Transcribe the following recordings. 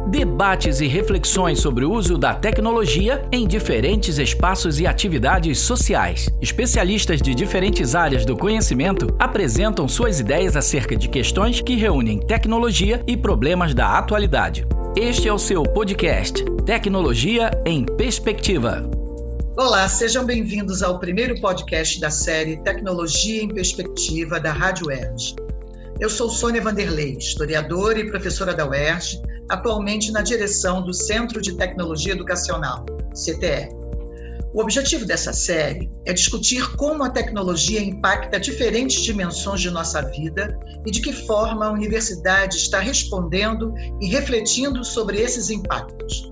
Debates e reflexões sobre o uso da tecnologia em diferentes espaços e atividades sociais. Especialistas de diferentes áreas do conhecimento apresentam suas ideias acerca de questões que reúnem tecnologia e problemas da atualidade. Este é o seu podcast, Tecnologia em Perspectiva. Olá, sejam bem-vindos ao primeiro podcast da série Tecnologia em Perspectiva da Rádio UERJ. Eu sou Sônia Vanderlei, historiadora e professora da UERJ, atualmente na direção do Centro de Tecnologia Educacional, CTE. O objetivo dessa série é discutir como a tecnologia impacta diferentes dimensões de nossa vida e de que forma a universidade está respondendo e refletindo sobre esses impactos.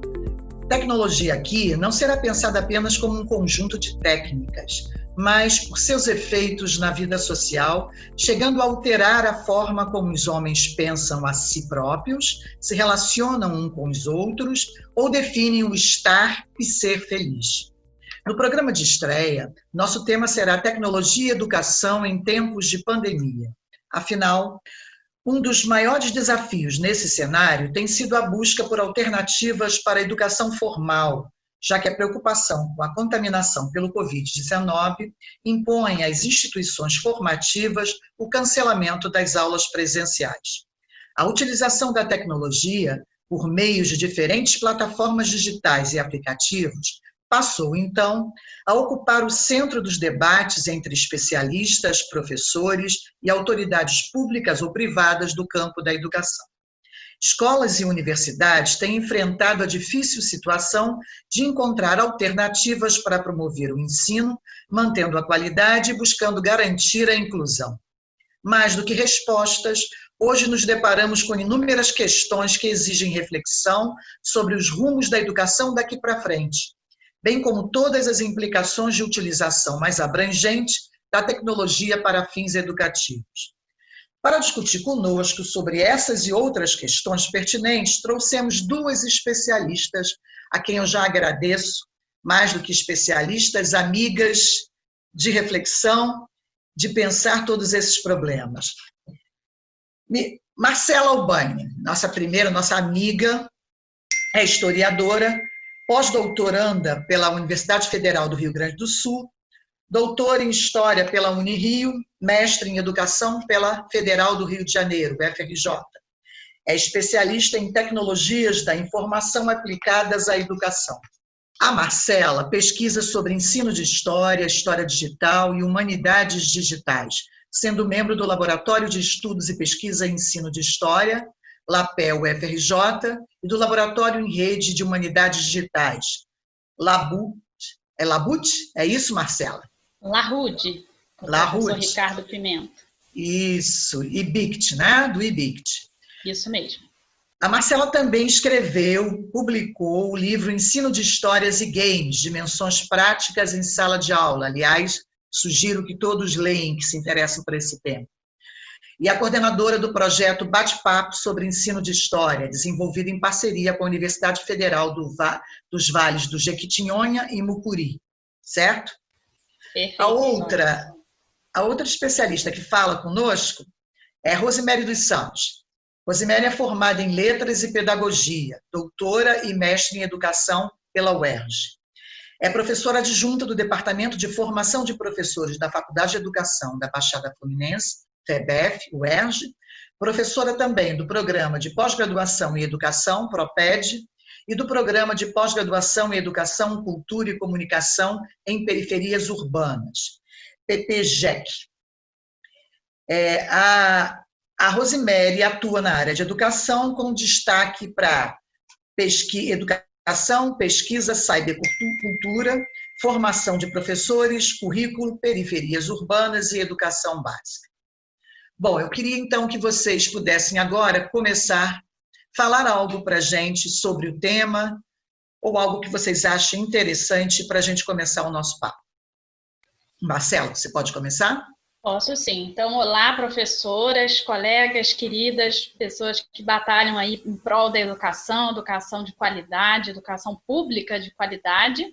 Tecnologia aqui não será pensada apenas como um conjunto de técnicas, mas por seus efeitos na vida social, chegando a alterar a forma como os homens pensam a si próprios, se relacionam uns com os outros ou definem o estar e ser feliz. No programa de estreia, nosso tema será Tecnologia e Educação em Tempos de Pandemia. Afinal, um dos maiores desafios nesse cenário tem sido a busca por alternativas para a educação formal, já que a preocupação com a contaminação pelo Covid-19 impõe às instituições formativas o cancelamento das aulas presenciais. A utilização da tecnologia, por meio de diferentes plataformas digitais e aplicativos, passou, então, a ocupar o centro dos debates entre especialistas, professores e autoridades públicas ou privadas do campo da educação. Escolas e universidades têm enfrentado a difícil situação de encontrar alternativas para promover o ensino, mantendo a qualidade e buscando garantir a inclusão. Mais do que respostas, hoje nos deparamos com inúmeras questões que exigem reflexão sobre os rumos da educação daqui para frente, bem como todas as implicações de utilização mais abrangente da tecnologia para fins educativos. Para discutir conosco sobre essas e outras questões pertinentes, trouxemos duas especialistas, a quem eu já agradeço, mais do que especialistas, amigas de reflexão, de pensar todos esses problemas. Marcela Albani, nossa amiga, é historiadora, pós-doutoranda pela Universidade Federal do Rio Grande do Sul, doutora em História pela Unirio, mestre em Educação pela Federal do Rio de Janeiro, UFRJ. É especialista em tecnologias da informação aplicadas à educação. A Marcela pesquisa sobre ensino de história, história digital e humanidades digitais, sendo membro do Laboratório de Estudos e Pesquisa em Ensino de História, LAPEL UFRJ, e do Laboratório em Rede de Humanidades Digitais, LABUT. É LABUT? É isso, Marcela? LARUD, professor Ricardo Pimenta. Isso, IBICT, né? Do IBICT. Isso mesmo. A Marcela também publicou o livro Ensino de Histórias e Games, Dimensões Práticas em Sala de Aula. Aliás, sugiro que todos leem que se interessam por esse tema. E a coordenadora do projeto Bate-Papo sobre Ensino de História, desenvolvido em parceria com a Universidade Federal dos Vales do Jequitinhonha e Mucuri, certo? Perfeito. A outra especialista que fala conosco é Rosiméria dos Santos. Rosiméria é formada em Letras e Pedagogia, doutora e mestre em Educação pela UERJ. É professora adjunta do Departamento de Formação de Professores da Faculdade de Educação da Baixada Fluminense, FEBEF, UERJ, professora também do Programa de Pós-Graduação em Educação, PROPED, e do Programa de Pós-Graduação em Educação, Cultura e Comunicação em Periferias Urbanas, PPGEC. A Rosiméria atua na área de educação, com destaque para educação, pesquisa, cybercultura, formação de professores, currículo, periferias urbanas e educação básica. Bom, eu queria então que vocês pudessem agora começar falar algo para a gente sobre o tema, ou algo que vocês achem interessante para a gente começar o nosso papo. Marcela, você pode começar? Posso sim. Então, olá, professoras, colegas, queridas, pessoas que batalham aí em prol da educação, educação de qualidade, educação pública de qualidade.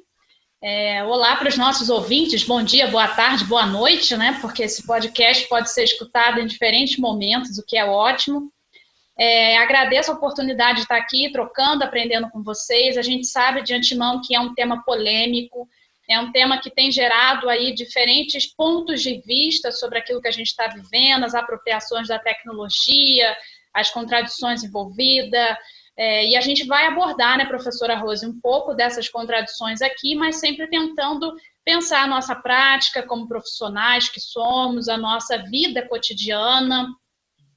Olá para os nossos ouvintes, bom dia, boa tarde, boa noite, né? Porque esse podcast pode ser escutado em diferentes momentos, o que é ótimo. Agradeço a oportunidade de estar aqui, trocando, aprendendo com vocês. A gente sabe de antemão que é um tema polêmico, é um tema que tem gerado aí diferentes pontos de vista sobre aquilo que a gente está vivendo, as apropriações da tecnologia, as contradições envolvidas. E a gente vai abordar, né, professora Rose, um pouco dessas contradições aqui, mas sempre tentando pensar a nossa prática como profissionais que somos, a nossa vida cotidiana,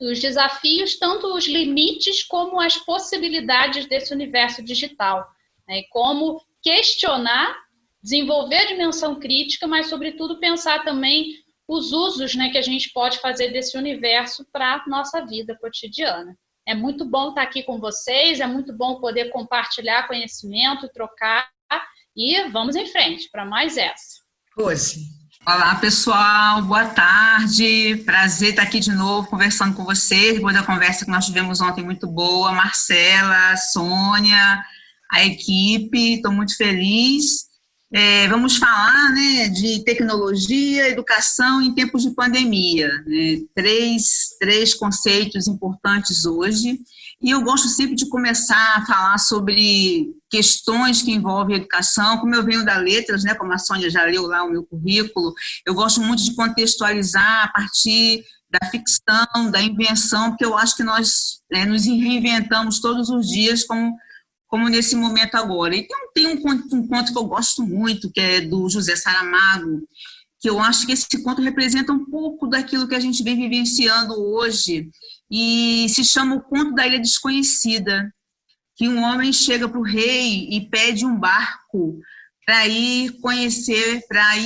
os desafios, tanto os limites como as possibilidades desse universo digital, né? E como questionar, desenvolver a dimensão crítica, mas, sobretudo, pensar também os usos, né, que a gente pode fazer desse universo para a nossa vida cotidiana. É muito bom estar aqui com vocês, é muito bom poder compartilhar conhecimento, trocar, e vamos em frente para mais essa. Rose. Olá, pessoal, boa tarde, prazer estar aqui de novo conversando com vocês, depois da conversa que nós tivemos ontem muito boa, Marcela, Sônia, a equipe, estou muito feliz. Vamos falar, né, de tecnologia, educação em tempos de pandemia, né? Três conceitos importantes hoje, e eu gosto sempre de começar a falar sobre questões que envolvem a educação. Como eu venho da letras, né, como a Sônia já leu lá o meu currículo, eu gosto muito de contextualizar a partir da ficção, da invenção, porque eu acho que nós nos reinventamos todos os dias como nesse momento agora. E tem um conto que eu gosto muito, que é do José Saramago, que eu acho que esse conto representa um pouco daquilo que a gente vem vivenciando hoje, e se chama O Conto da Ilha Desconhecida, que um homem chega para o rei e pede um barco para ir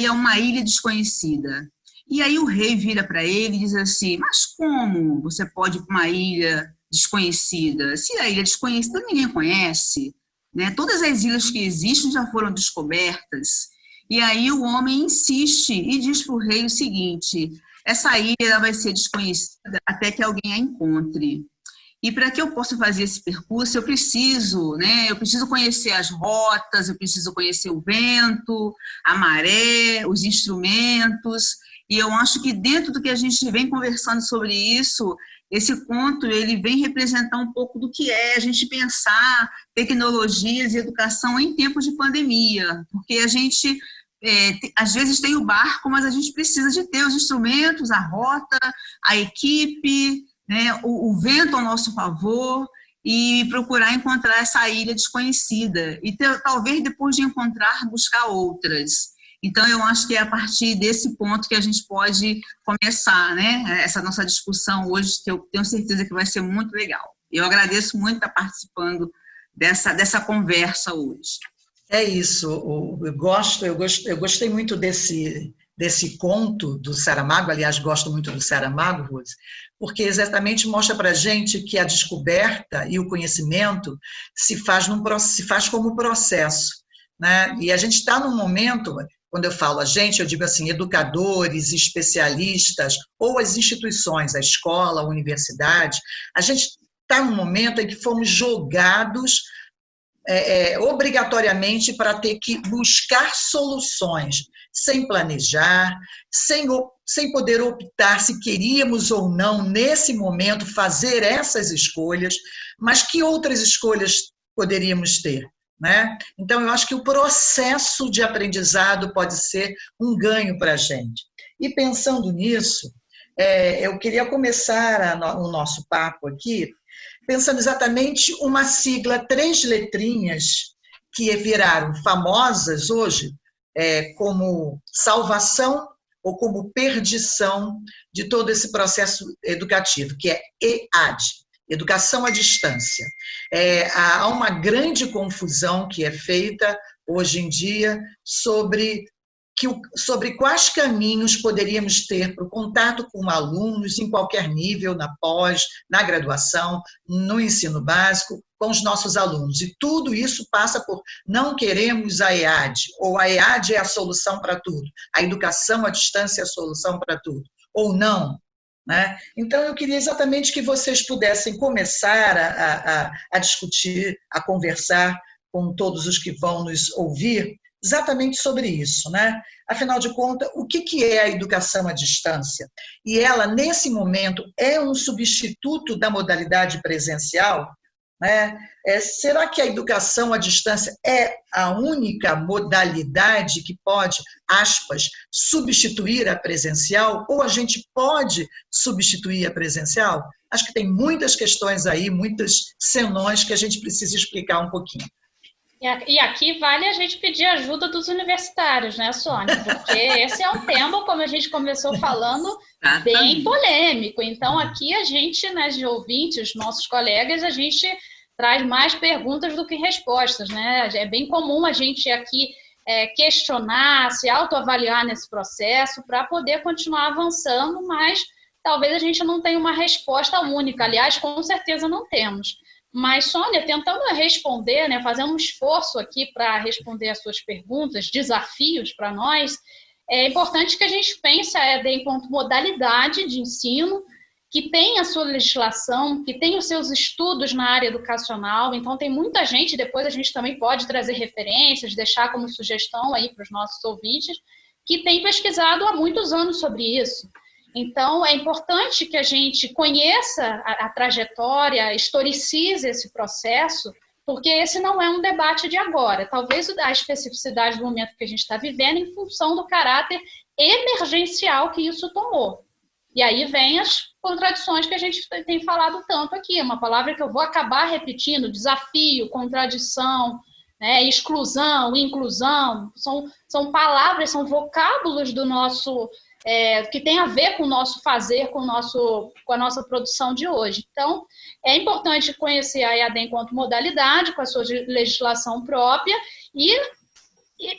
a uma ilha desconhecida. E aí o rei vira para ele e diz assim: mas como você pode ir para uma ilha desconhecida? Se a ilha desconhecida ninguém conhece, né? Todas as ilhas que existem já foram descobertas. E aí o homem insiste e diz para o rei o seguinte: essa ilha vai ser desconhecida até que alguém a encontre. E para que eu possa fazer esse percurso, eu preciso conhecer as rotas, eu preciso conhecer o vento, a maré, os instrumentos. E eu acho que dentro do que a gente vem conversando sobre isso, esse conto ele vem representar um pouco do que é a gente pensar tecnologias e educação em tempos de pandemia, porque a gente às vezes tem o barco, mas a gente precisa de ter os instrumentos, a rota, a equipe, né, o vento ao nosso favor, e procurar encontrar essa ilha desconhecida e talvez depois de encontrar, buscar outras. Então, eu acho que é a partir desse ponto que a gente pode começar, né, essa nossa discussão hoje, que eu tenho certeza que vai ser muito legal. Eu agradeço muito estar participando dessa conversa hoje. É isso, eu gostei muito desse conto do Saramago, aliás, gosto muito do Saramago, Rose, porque exatamente mostra para a gente que a descoberta e o conhecimento se faz como processo, né? E a gente está num momento, quando eu falo a gente, eu digo assim, educadores, especialistas, ou as instituições, a escola, a universidade, a gente está num momento em que fomos jogados obrigatoriamente para ter que buscar soluções, sem planejar, sem poder optar se queríamos ou não, nesse momento, fazer essas escolhas, mas que outras escolhas poderíamos ter, né? Então, eu acho que o processo de aprendizado pode ser um ganho para a gente. E pensando nisso, eu queria começar o nosso papo aqui pensando exatamente uma sigla, 3 letrinhas, que viraram famosas hoje, como salvação ou como perdição de todo esse processo educativo, que é EAD, Educação à Distância. Há uma grande confusão que é feita hoje em dia sobre quais caminhos poderíamos ter para o contato com alunos em qualquer nível, na pós, na graduação, no ensino básico, com os nossos alunos. E tudo isso passa por não queremos a EAD, ou a EAD é a solução para tudo, a educação à distância é a solução para tudo, ou não, né? Então, eu queria exatamente que vocês pudessem começar a discutir, a conversar com todos os que vão nos ouvir, exatamente sobre isso, né? Afinal de contas, o que é a educação à distância? E ela, nesse momento, é um substituto da modalidade presencial, né? Será que a educação à distância é a única modalidade que pode, aspas, substituir a presencial? Ou a gente pode substituir a presencial? Acho que tem muitas questões aí, muitos senões que a gente precisa explicar um pouquinho. E aqui vale a gente pedir ajuda dos universitários, né, Sônia? Porque esse é um tema, como a gente começou falando, bem polêmico. Então, aqui a gente, né, de ouvintes, nossos colegas, a gente traz mais perguntas do que respostas, né? É bem comum a gente aqui questionar, se autoavaliar nesse processo para poder continuar avançando, mas talvez a gente não tenha uma resposta única. Aliás, com certeza não temos. Mas, Sônia, tentando responder, né, fazendo um esforço aqui para responder as suas perguntas, desafios para nós, é importante que a gente pense a EAD enquanto modalidade de ensino, que tem a sua legislação, que tem os seus estudos na área educacional. Então, tem muita gente, depois a gente também pode trazer referências, deixar como sugestão aí para os nossos ouvintes, que tem pesquisado há muitos anos sobre isso. Então, é importante que a gente conheça a trajetória, historicize esse processo, porque esse não é um debate de agora. Talvez a especificidade do momento que a gente está vivendo em função do caráter emergencial que isso tomou. E aí vem as contradições que a gente tem falado tanto aqui. Uma palavra que eu vou acabar repetindo: desafio, contradição, né, exclusão, inclusão. São palavras, são vocábulos do nosso... que tem a ver com o nosso fazer, com a nossa produção de hoje. Então, é importante conhecer a EAD enquanto modalidade, com a sua legislação própria, e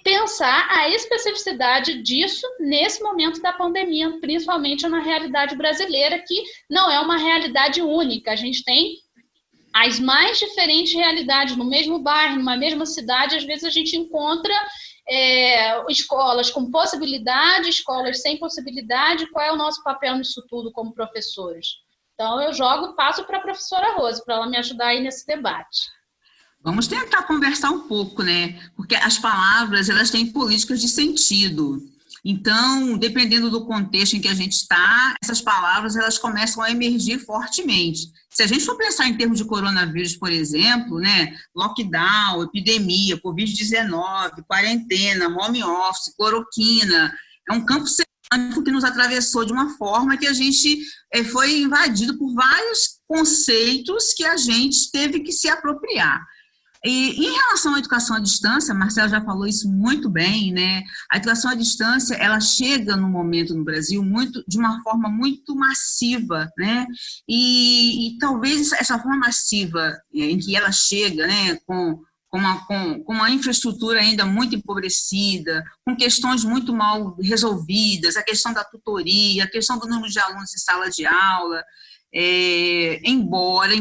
pensar a especificidade disso nesse momento da pandemia, principalmente na realidade brasileira, que não é uma realidade única. A gente tem as mais diferentes realidades no mesmo bairro, numa mesma cidade. Às vezes a gente encontra escolas com possibilidade, escolas sem possibilidade. Qual é o nosso papel nisso tudo como professores? Então, eu passo para a professora Rose, para ela me ajudar aí nesse debate. Vamos tentar conversar um pouco, né? Porque as palavras, elas têm políticas de sentido. Então, dependendo do contexto em que a gente está, essas palavras, elas começam a emergir fortemente. Se a gente for pensar em termos de coronavírus, por exemplo, né? Lockdown, epidemia, Covid-19, quarentena, home office, cloroquina, é um campo semântico que nos atravessou de uma forma que a gente foi invadido por vários conceitos que a gente teve que se apropriar. E em relação à educação à distância, a Marcela já falou isso muito bem, né? A educação à distância, ela chega no momento no Brasil de uma forma muito massiva, né? E talvez essa forma massiva em que ela chega, né, com uma infraestrutura ainda muito empobrecida, com questões muito mal resolvidas, a questão da tutoria, a questão do número de alunos em sala de aula. Embora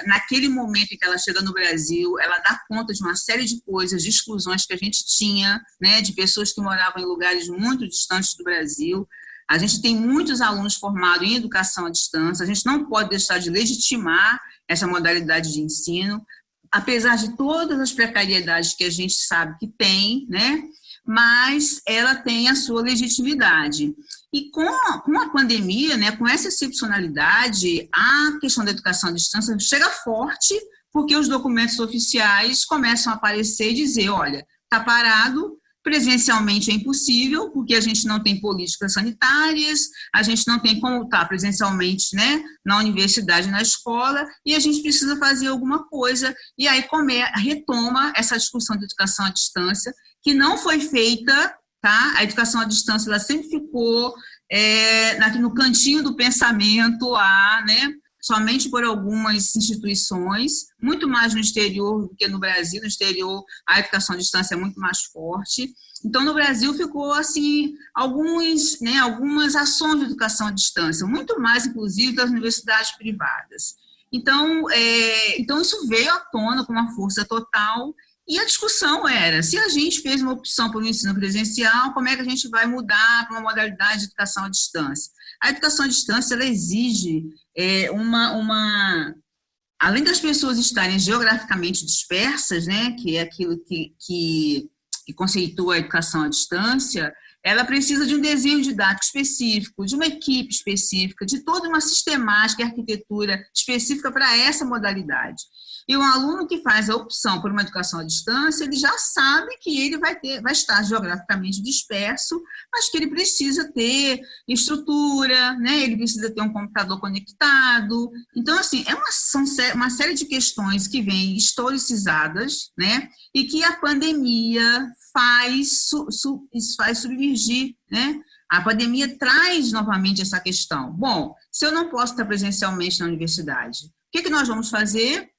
naquele momento em que ela chega no Brasil, ela dá conta de uma série de coisas, de exclusões que a gente tinha, né, de pessoas que moravam em lugares muito distantes do Brasil. A gente tem muitos alunos formados em educação à distância, a gente não pode deixar de legitimar essa modalidade de ensino, apesar de todas as precariedades que a gente sabe que tem, né, mas ela tem a sua legitimidade. E com a pandemia, né, com essa excepcionalidade, a questão da educação à distância chega forte, porque os documentos oficiais começam a aparecer e dizer, olha, está parado, presencialmente é impossível, porque a gente não tem políticas sanitárias, a gente não tem como estar presencialmente, né, na universidade, na escola, e a gente precisa fazer alguma coisa, e aí retoma essa discussão de educação à distância, que não foi feita, tá? A educação à distância, ela sempre ficou no cantinho do pensamento lá, né? Somente por algumas instituições, muito mais no exterior do que no Brasil. No exterior, a educação à distância é muito mais forte. Então, no Brasil, ficou, assim, algumas ações de educação à distância, muito mais, inclusive, das universidades privadas. Então, isso veio à tona com uma força total. E a discussão era, se a gente fez uma opção por um ensino presencial, como é que a gente vai mudar para uma modalidade de educação à distância? A educação à distância, ela exige além das pessoas estarem geograficamente dispersas, né, que é aquilo que que conceitua a educação à distância, ela precisa de um desenho didático específico, de uma equipe específica, de toda uma sistemática e arquitetura específica para essa modalidade. E um aluno que faz a opção por uma educação à distância, ele já sabe que ele vai estar geograficamente disperso, mas que ele precisa ter estrutura, né? Ele precisa ter um computador conectado. Então, assim, são uma série de questões que vêm historicizadas, né? E que a pandemia faz submergir, né? A pandemia traz novamente essa questão. Bom, se eu não posso estar presencialmente na universidade, o que nós vamos fazer?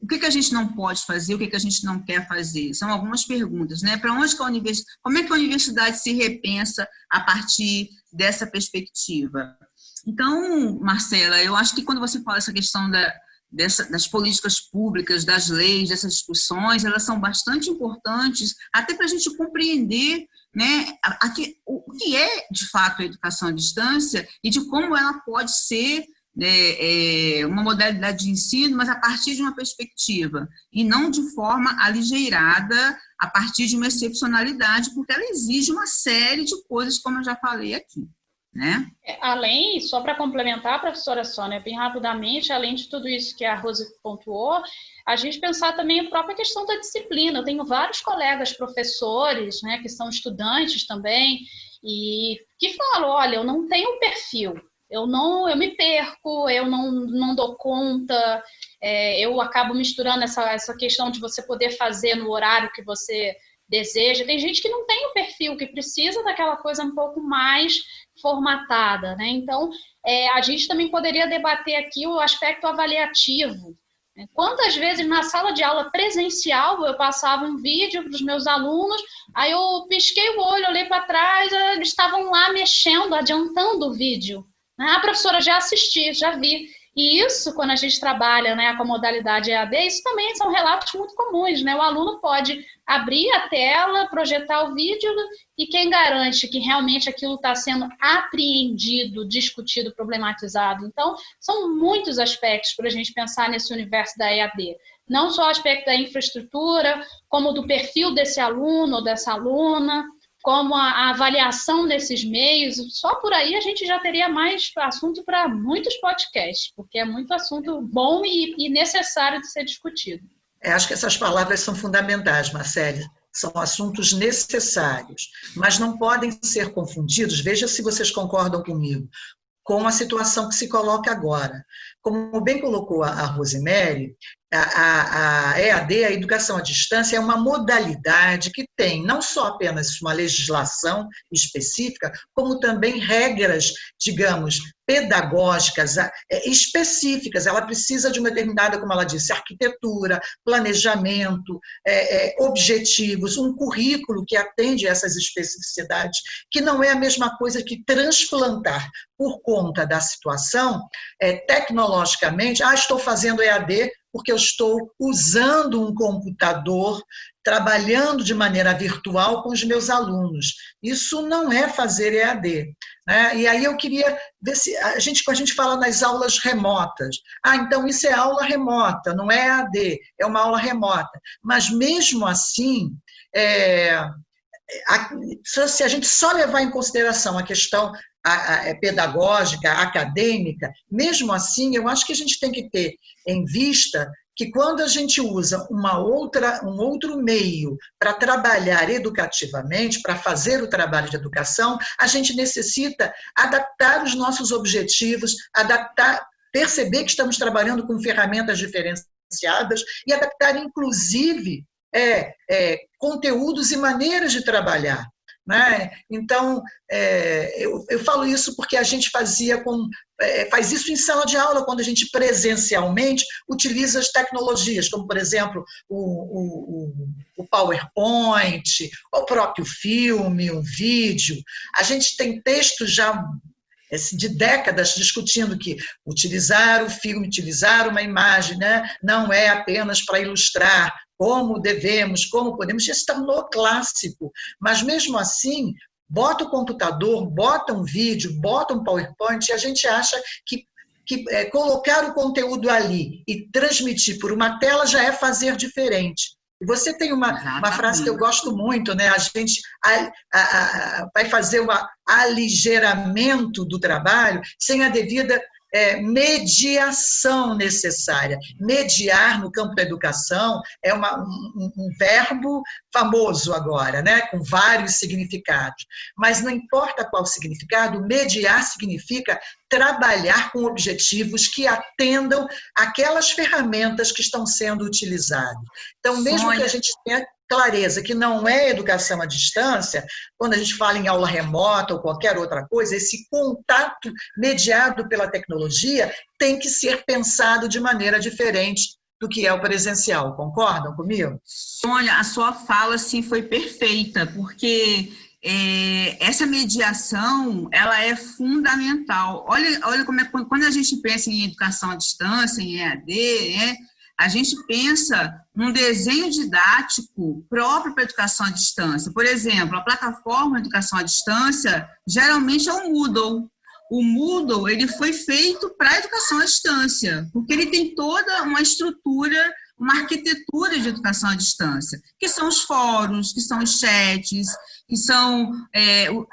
O que a gente não pode fazer? O que a gente não quer fazer? São algumas perguntas, né? Para onde que como é que a universidade se repensa a partir dessa perspectiva? Então, Marcela, eu acho que quando você fala essa questão das políticas públicas, das leis, dessas discussões, elas são bastante importantes, até para a gente compreender, né, o que é, de fato, a educação à distância e de como ela pode ser uma modalidade de ensino, mas a partir de uma perspectiva, e não de forma aligeirada, a partir de uma excepcionalidade, porque ela exige uma série de coisas, como eu já falei aqui, né? Além, só para complementar, professora Sônia, bem rapidamente, além de tudo isso que a Rose pontuou, a gente pensar também a própria questão da disciplina. Eu tenho vários colegas professores, né, que são estudantes também, e que falam, olha, eu não tenho perfil, eu me perco, eu não dou conta, eu acabo misturando essa questão de você poder fazer no horário que você deseja. Tem gente que não tem o perfil, que precisa daquela coisa um pouco mais formatada, né? Então, a gente também poderia debater aqui o aspecto avaliativo. Quantas vezes na sala de aula presencial eu passava um vídeo para os meus alunos, aí eu pisquei o olho, olhei para trás, eles estavam lá mexendo, adiantando o vídeo. Ah, professora, já assisti, já vi. E isso, quando a gente trabalha, né, com a modalidade EAD, isso também são relatos muito comuns, né? O aluno pode abrir a tela, projetar o vídeo, e quem garante que realmente aquilo está sendo apreendido, discutido, problematizado? Então, são muitos aspectos para a gente pensar nesse universo da EAD. Não só o aspecto da infraestrutura, como do perfil desse aluno ou dessa aluna, como a avaliação desses meios. Só por aí a gente já teria mais assunto para muitos podcasts, porque é muito assunto bom e necessário de ser discutido. Acho que essas palavras são fundamentais, Marcela. São assuntos necessários, mas não podem ser confundidos, veja se vocês concordam comigo, com a situação que se coloca agora. Como bem colocou a Rosemary, a EAD, a educação à distância, é uma modalidade que tem não só apenas uma legislação específica, como também regras, digamos, pedagógicas específicas. Ela precisa de uma determinada, como ela disse, arquitetura, planejamento, objetivos, um currículo que atende a essas especificidades, que não é a mesma coisa que transplantar por conta da situação, tecnologicamente, estou fazendo EAD porque eu estou usando um computador, trabalhando de maneira virtual com os meus alunos. Isso não é fazer EAD. Né? E aí eu queria ver se a gente fala nas aulas remotas. Então isso é aula remota, não é EAD, é uma aula remota. Mas mesmo assim, se a gente só levar em consideração a questão pedagógica, acadêmica, mesmo assim, eu acho que a gente tem que ter em vista que quando a gente usa um outro meio para trabalhar educativamente, para fazer o trabalho de educação, a gente necessita adaptar os nossos objetivos, perceber que estamos trabalhando com ferramentas diferenciadas e adaptar, inclusive, conteúdos e maneiras de trabalhar. Né? Então, eu falo isso porque a gente faz isso em sala de aula, quando a gente presencialmente utiliza as tecnologias, como, por exemplo, o PowerPoint, o próprio filme, o vídeo. A gente tem textos já de décadas discutindo que utilizar o filme, utilizar uma imagem, né, não é apenas para ilustrar como devemos, como podemos, isso está no clássico, mas mesmo assim, bota o computador, bota um vídeo, bota um PowerPoint, e a gente acha que colocar o conteúdo ali e transmitir por uma tela já é fazer diferente. E você tem uma frase que eu gosto muito, né? A gente vai fazer o aligeramento do trabalho sem a devida mediação necessária. Mediar no campo da educação é um verbo famoso agora, né? Com vários significados. Mas não importa qual significado, mediar significa trabalhar com objetivos que atendam aquelas ferramentas que estão sendo utilizadas. Então, mesmo que a gente tenha clareza que não é educação à distância, quando a gente fala em aula remota ou qualquer outra coisa, esse contato mediado pela tecnologia tem que ser pensado de maneira diferente do que é o presencial. Concordam comigo? Sônia, a sua fala assim, foi perfeita, porque essa mediação ela é fundamental. Olha como quando a gente pensa em educação à distância, em EAD, a gente pensa num desenho didático próprio para a educação à distância. Por exemplo, a plataforma de educação à distância geralmente é o Moodle. O Moodle ele foi feito para a educação à distância, porque ele tem toda uma estrutura, uma arquitetura de educação à distância, que são os fóruns, que são os chats, que são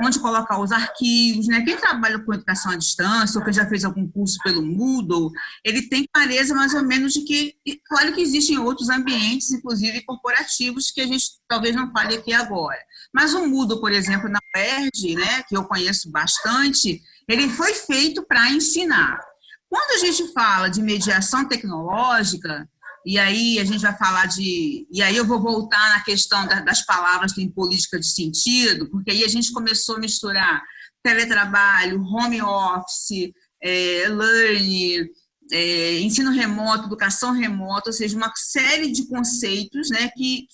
onde colocar os arquivos, né? Quem trabalha com educação à distância, ou que já fez algum curso pelo Moodle, ele tem clareza mais ou menos de que, claro que existem outros ambientes, inclusive corporativos, que a gente talvez não fale aqui agora. Mas o Moodle, por exemplo, na UERJ, né, que eu conheço bastante, ele foi feito para ensinar. Quando a gente fala de mediação tecnológica, e aí a gente vai falar e aí eu vou voltar na questão das palavras que tem política de sentido, porque aí a gente começou a misturar teletrabalho, home office, learning, ensino remoto, educação remota, ou seja, uma série de conceitos, né, que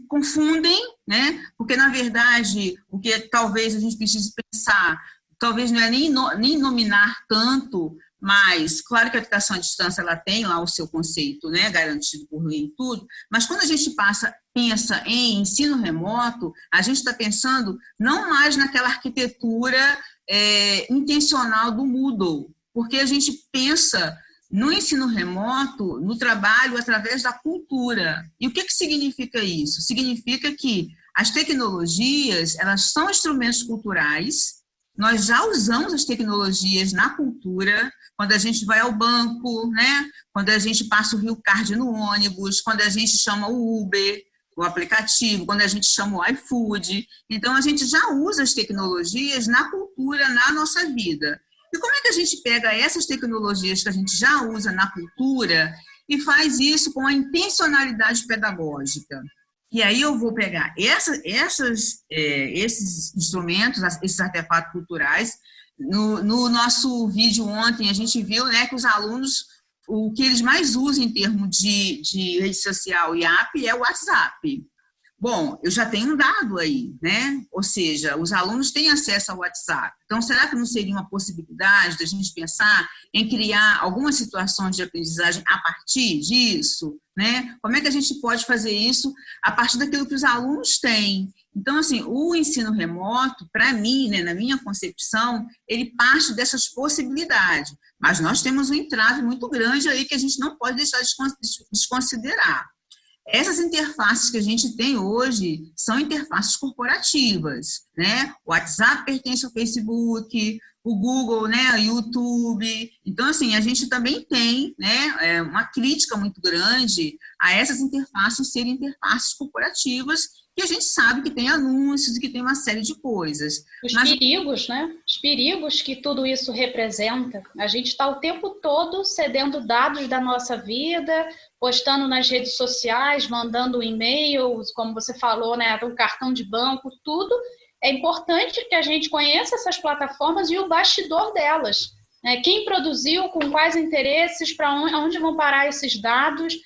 confundem, né, porque na verdade o que talvez a gente precise pensar, talvez não é nem nominar tanto, mas, claro que a educação à distância ela tem lá o seu conceito, né, garantido por lei e tudo, mas quando a gente pensa em ensino remoto, a gente está pensando não mais naquela arquitetura intencional do Moodle, porque a gente pensa no ensino remoto, no trabalho através da cultura. E o que significa isso? Significa que as tecnologias, elas são instrumentos culturais. Nós já usamos as tecnologias na cultura, quando a gente vai ao banco, né? Quando a gente passa o Rio Card no ônibus, quando a gente chama o Uber, o aplicativo, quando a gente chama o iFood. Então, a gente já usa as tecnologias na cultura, na nossa vida. E como é que a gente pega essas tecnologias que a gente já usa na cultura e faz isso com a intencionalidade pedagógica? E aí eu vou pegar esses instrumentos, esses artefatos culturais. No nosso vídeo ontem, a gente viu, né, que os alunos, o que eles mais usam em termos de rede social e app é o WhatsApp. Bom, eu já tenho um dado aí, né? Ou seja, os alunos têm acesso ao WhatsApp. Então, será que não seria uma possibilidade da gente pensar em criar algumas situações de aprendizagem a partir disso, né? Como é que a gente pode fazer isso a partir daquilo que os alunos têm? Então, assim, o ensino remoto, para mim, né, na minha concepção, ele parte dessas possibilidades. Mas nós temos um entrave muito grande aí que a gente não pode deixar de desconsiderar. Essas interfaces que a gente tem hoje são interfaces corporativas, né? O WhatsApp pertence ao Facebook, o Google, né, o YouTube. Então, assim, a gente também tem, né, uma crítica muito grande a essas interfaces serem interfaces corporativas, que a gente sabe que tem anúncios e que tem uma série de coisas. Perigos, né? Os perigos que tudo isso representa. A gente está o tempo todo cedendo dados da nossa vida, postando nas redes sociais, mandando e-mails, como você falou, né, o cartão de banco, tudo. É importante que a gente conheça essas plataformas e o bastidor delas. Né? Quem produziu, com quais interesses, para onde vão parar esses dados.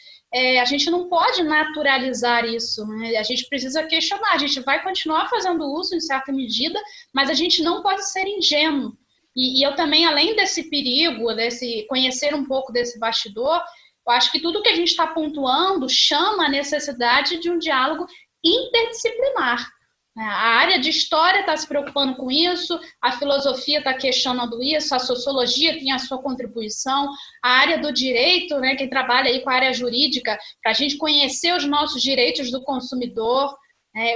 A gente não pode naturalizar isso, né? A gente precisa questionar, a gente vai continuar fazendo uso em certa medida, mas a gente não pode ser ingênuo. E eu também, além desse perigo, desse conhecer um pouco desse bastidor, eu acho que tudo que a gente está pontuando chama a necessidade de um diálogo interdisciplinar. A área de história está se preocupando com isso, a filosofia está questionando isso, a sociologia tem a sua contribuição, a área do direito, né, quem trabalha aí com a área jurídica, para a gente conhecer os nossos direitos do consumidor,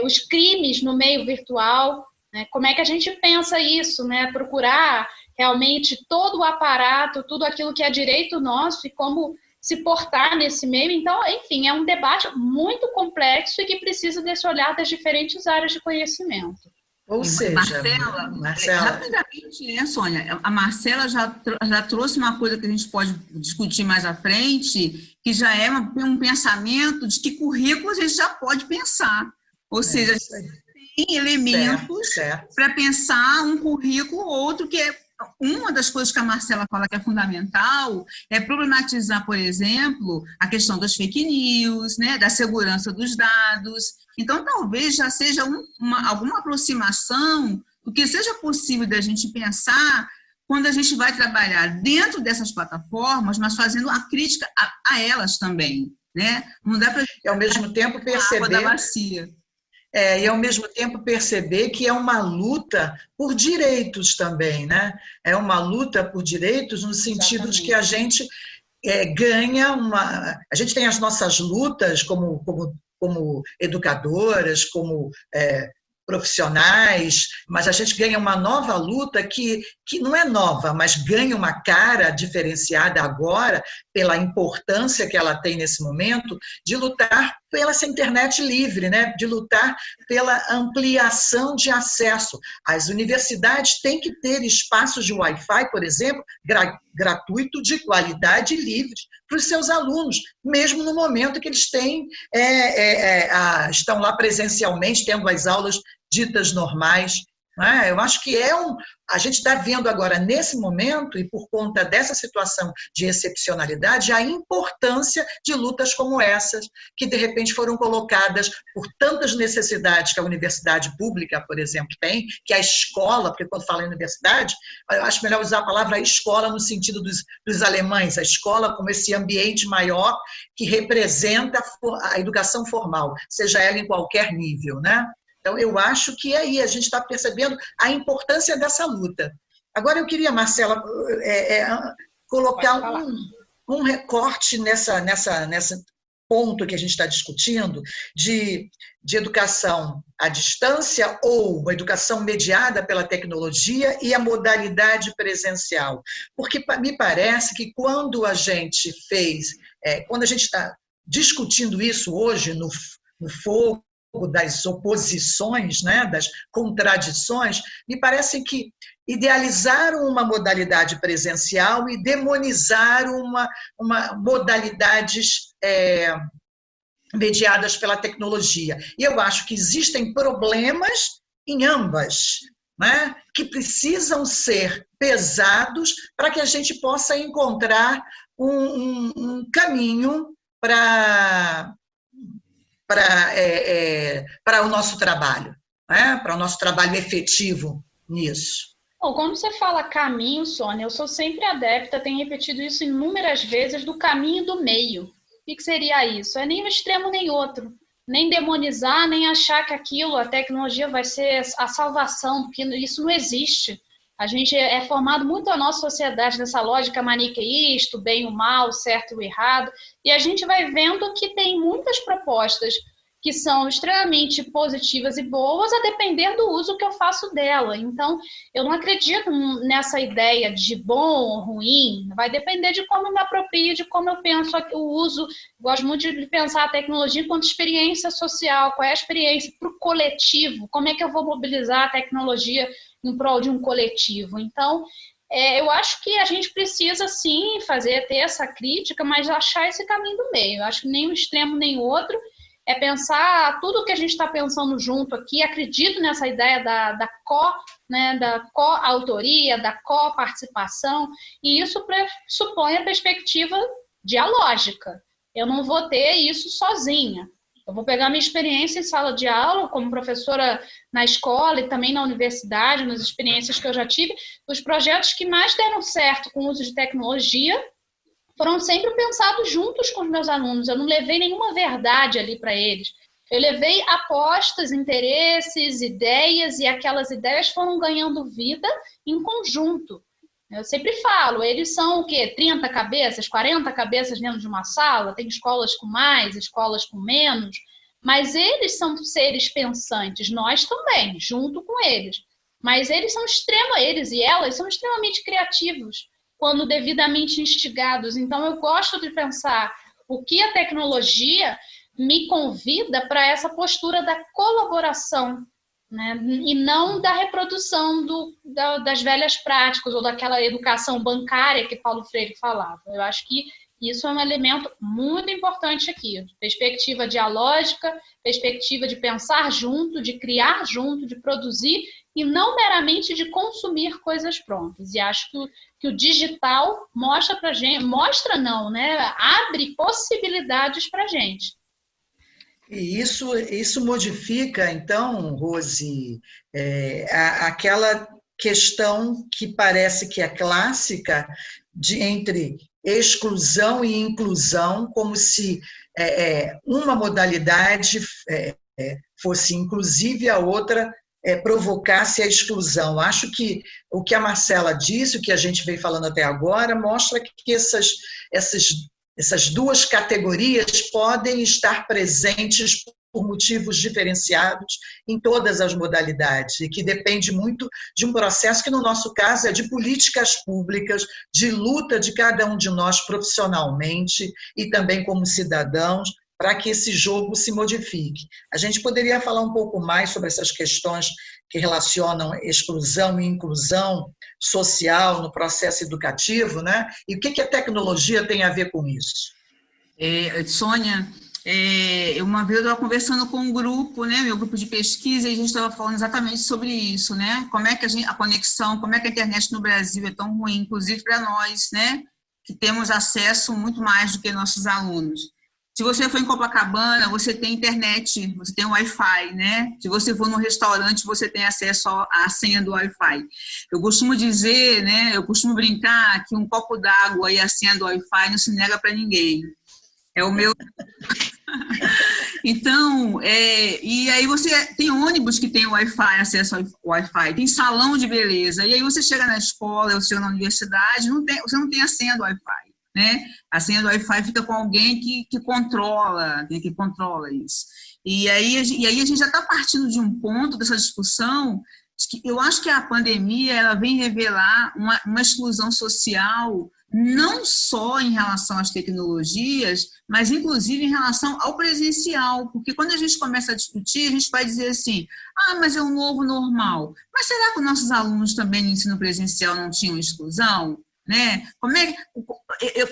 os crimes no meio virtual, né, como é que a gente pensa isso, né, procurar realmente todo o aparato, tudo aquilo que é direito nosso e como se portar nesse meio. Então, enfim, é um debate muito complexo e que precisa desse olhar das diferentes áreas de conhecimento. Ou seja, Marcela, rapidamente, né, Sônia? A Marcela já trouxe uma coisa que a gente pode discutir mais à frente, que já é um pensamento de que currículo a gente já pode pensar. Ou seja, a gente tem elementos para pensar um currículo ou outro, que é uma das coisas que a Marcela fala que é fundamental é problematizar, por exemplo, a questão das fake news, né, da segurança dos dados. Então, talvez já seja alguma aproximação do que seja possível da gente pensar quando a gente vai trabalhar dentro dessas plataformas, mas fazendo a crítica a elas também, né? Não dá para ao mesmo tempo perceber e, ao mesmo tempo, perceber que é uma luta por direitos também, né? É uma luta por direitos no sentido de que a gente ganha uma... A gente tem as nossas lutas como educadoras, como profissionais, mas a gente ganha uma nova luta que não é nova, mas ganha uma cara diferenciada agora pela importância que ela tem nesse momento de lutar pela essa internet livre, né? De lutar pela ampliação de acesso. As universidades têm que ter espaços de Wi-Fi, por exemplo, gratuito, de qualidade e livre para os seus alunos, mesmo no momento que eles estão lá presencialmente, tendo as aulas ditas normais. Eu acho que a gente está vendo agora, nesse momento, e por conta dessa situação de excepcionalidade, a importância de lutas como essas, que de repente foram colocadas por tantas necessidades que a universidade pública, por exemplo, tem, que a escola, porque quando fala em universidade, eu acho melhor usar a palavra escola no sentido dos alemães, a escola como esse ambiente maior que representa a educação formal, seja ela em qualquer nível, né? Então, eu acho que aí a gente está percebendo a importância dessa luta. Agora, eu queria, Marcela, colocar um recorte nesse ponto que a gente está discutindo de educação à distância ou educação mediada pela tecnologia e a modalidade presencial. Porque me parece que quando a gente está discutindo isso hoje no fogo das oposições, né, das contradições, me parece que idealizaram uma modalidade presencial e demonizaram modalidades mediadas pela tecnologia. E eu acho que existem problemas em ambas, né, que precisam ser pesados para que a gente possa encontrar um caminho para o nosso trabalho, né? Para o nosso trabalho efetivo nisso. Bom, quando você fala caminho, Sônia, eu sou sempre adepta, tenho repetido isso inúmeras vezes, do caminho do meio. O que seria isso? É nem um extremo nem outro. Nem demonizar, nem achar que a tecnologia vai ser a salvação, porque isso não existe. A gente é formado muito a nossa sociedade nessa lógica maniqueísta, o bem e o mal, o certo e o errado, e a gente vai vendo que tem muitas propostas que são extremamente positivas e boas, a depender do uso que eu faço dela. Então, eu não acredito nessa ideia de bom ou ruim, vai depender de como eu me aproprio, de como eu penso o uso. Gosto muito de pensar a tecnologia enquanto experiência social, qual é a experiência para o coletivo, como é que eu vou mobilizar a tecnologia em prol de um coletivo. Então, eu acho que a gente precisa, sim, ter essa crítica, mas achar esse caminho do meio. Eu acho que nem um extremo nem o outro. É pensar tudo que a gente está pensando junto aqui, acredito nessa ideia da co-autoria, da co-participação, e isso pressupõe a perspectiva dialógica. Eu não vou ter isso sozinha. Eu vou pegar minha experiência em sala de aula, como professora na escola e também na universidade, nas experiências que eu já tive, os projetos que mais deram certo com o uso de tecnologia foram sempre pensados juntos com os meus alunos. Eu não levei nenhuma verdade ali para eles. Eu levei apostas, interesses, ideias, e aquelas ideias foram ganhando vida em conjunto. Eu sempre falo, eles são o quê? 30 cabeças, 40 cabeças dentro de uma sala, tem escolas com mais, escolas com menos, mas eles são seres pensantes, nós também, junto com eles. Mas eles e elas são extremamente criativos, quando devidamente instigados. Então, eu gosto de pensar o que a tecnologia me convida para essa postura da colaboração, né? E não da reprodução das velhas práticas ou daquela educação bancária que Paulo Freire falava. Eu acho que isso é um elemento muito importante aqui. Perspectiva dialógica, perspectiva de pensar junto, de criar junto, de produzir, e não meramente de consumir coisas prontas. E acho que o digital mostra para gente, abre possibilidades para a gente. E isso modifica, então, Rose, aquela questão que parece que é clássica entre exclusão e inclusão, como se uma modalidade fosse inclusiva e a outra provocasse a exclusão. Acho que o que a Marcela disse, o que a gente vem falando até agora, mostra que essas duas categorias podem estar presentes por motivos diferenciados em todas as modalidades, e que depende muito de um processo que, no nosso caso, é de políticas públicas, de luta de cada um de nós profissionalmente e também como cidadãos, para que esse jogo se modifique. A gente poderia falar um pouco mais sobre essas questões que relacionam exclusão e inclusão social no processo educativo, né? E o que a tecnologia tem a ver com isso? Sônia, uma vez eu estava conversando com um grupo, né, meu grupo de pesquisa, e a gente estava falando exatamente sobre isso, né? Como é que a conexão, como é que a internet no Brasil é tão ruim, inclusive para nós, né? Que temos acesso muito mais do que nossos alunos. Se você for em Copacabana, você tem internet, você tem Wi-Fi, né? Se você for num restaurante, você tem acesso à senha do Wi-Fi. Eu costumo dizer, né? Eu costumo brincar que um copo d'água e a senha do Wi-Fi não se nega para ninguém. É o meu... Então, e aí você tem ônibus que tem Wi-Fi, acesso ao Wi-Fi, tem salão de beleza, e aí você chega na escola, você chega na universidade, você não tem a senha do Wi-Fi. Né? A senha do Wi-Fi fica com alguém que controla isso. E aí a gente já está partindo de um ponto dessa discussão, de que eu acho que a pandemia ela vem revelar uma exclusão social, não só em relação às tecnologias, mas inclusive em relação ao presencial, porque quando a gente começa a discutir, a gente vai dizer assim, mas é um novo normal. Mas será que os nossos alunos também no ensino presencial não tinham exclusão? Né?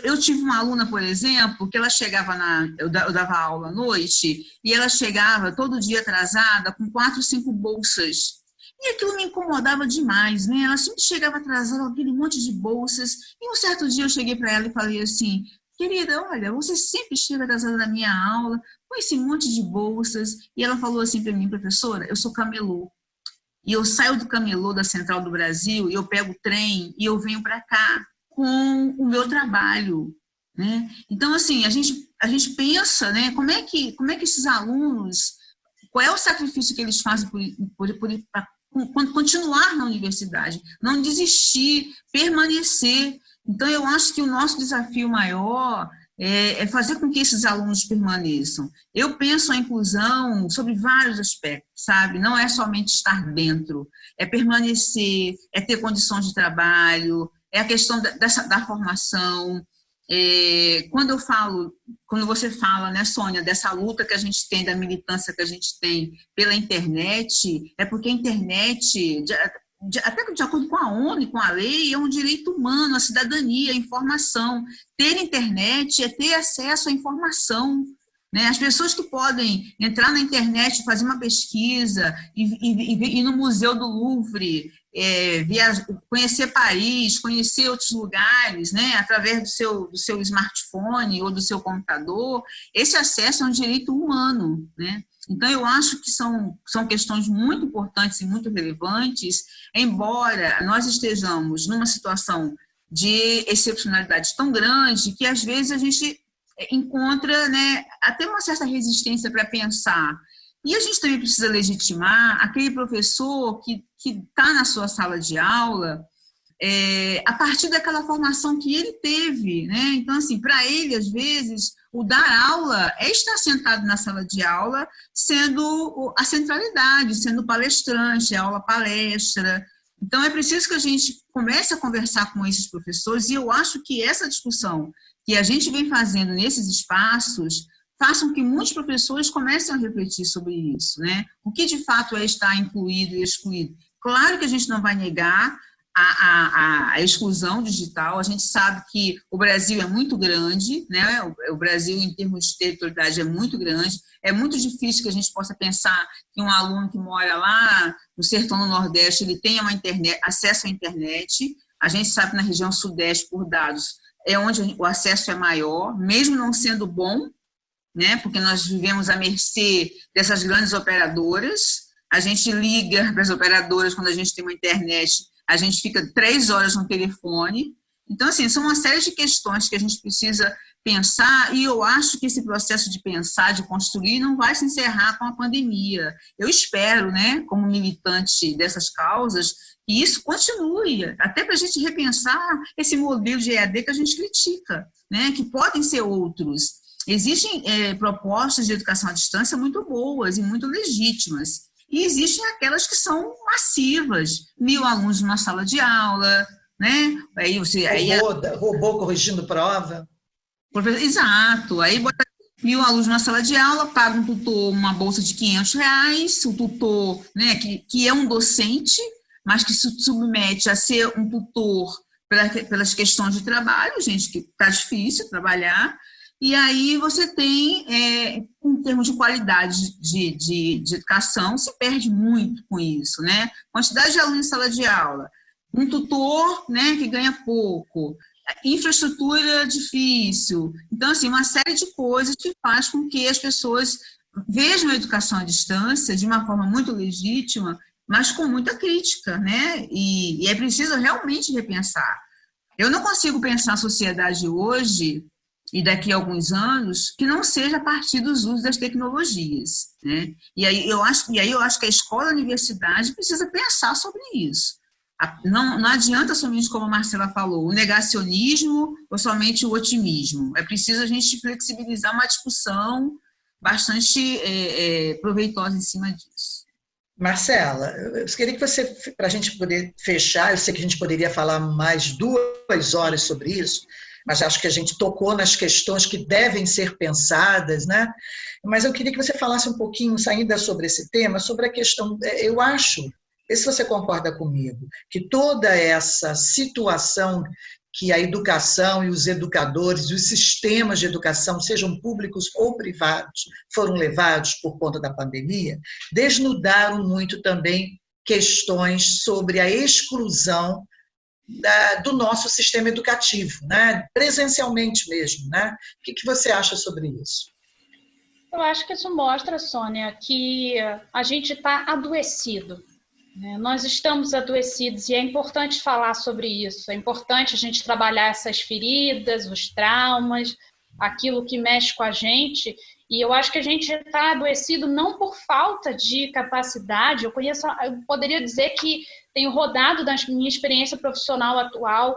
Eu tive uma aluna, por exemplo, que ela chegava eu dava aula à noite, e ela chegava todo dia atrasada com 4, 5 bolsas. E aquilo me incomodava demais, né? Ela sempre chegava atrasada com aquele monte de bolsas. E um certo dia eu cheguei para ela e falei assim, querida, olha, você sempre chega atrasada na minha aula com esse monte de bolsas. E ela falou assim para mim, professora, eu sou camelô. E eu saio do camelô da Central do Brasil, e eu pego o trem, e eu venho para cá com o meu trabalho, né? Então, assim, a gente pensa, né, como é que esses alunos, qual é o sacrifício que eles fazem para continuar na universidade, não desistir, permanecer. Então, eu acho que o nosso desafio maior é fazer com que esses alunos permaneçam. Eu penso a inclusão sobre vários aspectos, sabe? Não é somente estar dentro, é permanecer, é ter condições de trabalho, é a questão da formação. Quando você fala, né, Sônia, dessa luta que a gente tem, da militância que a gente tem pela internet, é porque a internet, até de acordo com a ONU e com a lei, é um direito humano, a cidadania, a informação. Ter internet é ter acesso à informação, né? As pessoas que podem entrar na internet, fazer uma pesquisa, ir no Museu do Louvre, conhecer Paris, conhecer outros lugares, né? Através do seu smartphone ou do seu computador, esse acesso é um direito humano, né? Então, eu acho que são questões muito importantes e muito relevantes, embora nós estejamos numa situação de excepcionalidade tão grande que, às vezes, a gente encontra, né, até uma certa resistência para pensar. E a gente também precisa legitimar aquele professor que está na sua sala de aula a partir daquela formação que ele teve, né? Então, assim, para ele, às vezes, o dar aula é estar sentado na sala de aula, sendo a centralidade, sendo palestrante, aula-palestra. Então, é preciso que a gente comece a conversar com esses professores, e eu acho que essa discussão que a gente vem fazendo nesses espaços façam com que muitos professores comecem a refletir sobre isso, né? O que, de fato, é estar incluído e excluído. Claro que a gente não vai negar a exclusão digital. A gente sabe que o Brasil é muito grande, né? O Brasil, em termos de territorialidade, é muito grande. É muito difícil que a gente possa pensar que um aluno que mora lá no sertão do Nordeste, ele tenha acesso à internet. A gente sabe que na região Sudeste, por dados, é onde o acesso é maior, mesmo não sendo bom, né? Porque nós vivemos à mercê dessas grandes operadoras. A gente liga para as operadoras quando a gente tem uma internet, a gente fica 3 horas no telefone. Então, assim, são uma série de questões que a gente precisa pensar, e eu acho que esse processo de pensar, de construir, não vai se encerrar com a pandemia. Eu espero, né, como militante dessas causas, que isso continue, até para a gente repensar esse modelo de EAD que a gente critica, né, que podem ser outros. Existem propostas de educação à distância muito boas e muito legítimas. E existem aquelas que são massivas, 1.000 alunos numa sala de aula, né? Robô corrigindo prova. Exato. Aí bota 1.000 alunos numa sala de aula, paga um tutor uma bolsa de R$500, o tutor, né, que é um docente, mas que se submete a ser um tutor pelas questões de trabalho, gente, que está difícil trabalhar. E aí você tem, em termos de qualidade de educação, se perde muito com isso, né? Quantidade de alunos em sala de aula, um tutor, né, que ganha pouco, infraestrutura difícil. Então, assim, uma série de coisas que faz com que as pessoas vejam a educação à distância de uma forma muito legítima, mas com muita crítica, né? E é preciso realmente repensar. Eu não consigo pensar a sociedade hoje e daqui a alguns anos, que não seja a partir dos usos das tecnologias, né? E aí eu acho que a escola e a universidade precisa pensar sobre isso. Não adianta somente, como a Marcela falou, o negacionismo ou somente o otimismo. É preciso a gente flexibilizar uma discussão bastante proveitosa em cima disso. Marcela, eu queria que você, para a gente poder fechar, eu sei que a gente poderia falar mais 2 horas sobre isso, mas acho que a gente tocou nas questões que devem ser pensadas, né? Mas eu queria que você falasse um pouquinho, saindo sobre esse tema, sobre a questão, eu acho, vê se você concorda comigo, que toda essa situação que a educação e os educadores, os sistemas de educação, sejam públicos ou privados, foram levados por conta da pandemia, desnudaram muito também questões sobre a exclusão do nosso sistema educativo, né? Presencialmente mesmo, né? O que você acha sobre isso? Eu acho que isso mostra, Sônia, que a gente está adoecido, né? Nós estamos adoecidos e é importante falar sobre isso, é importante a gente trabalhar essas feridas, os traumas, aquilo que mexe com a gente, e eu acho que a gente está adoecido não por falta de capacidade. Eu poderia dizer que tenho rodado da minha experiência profissional atual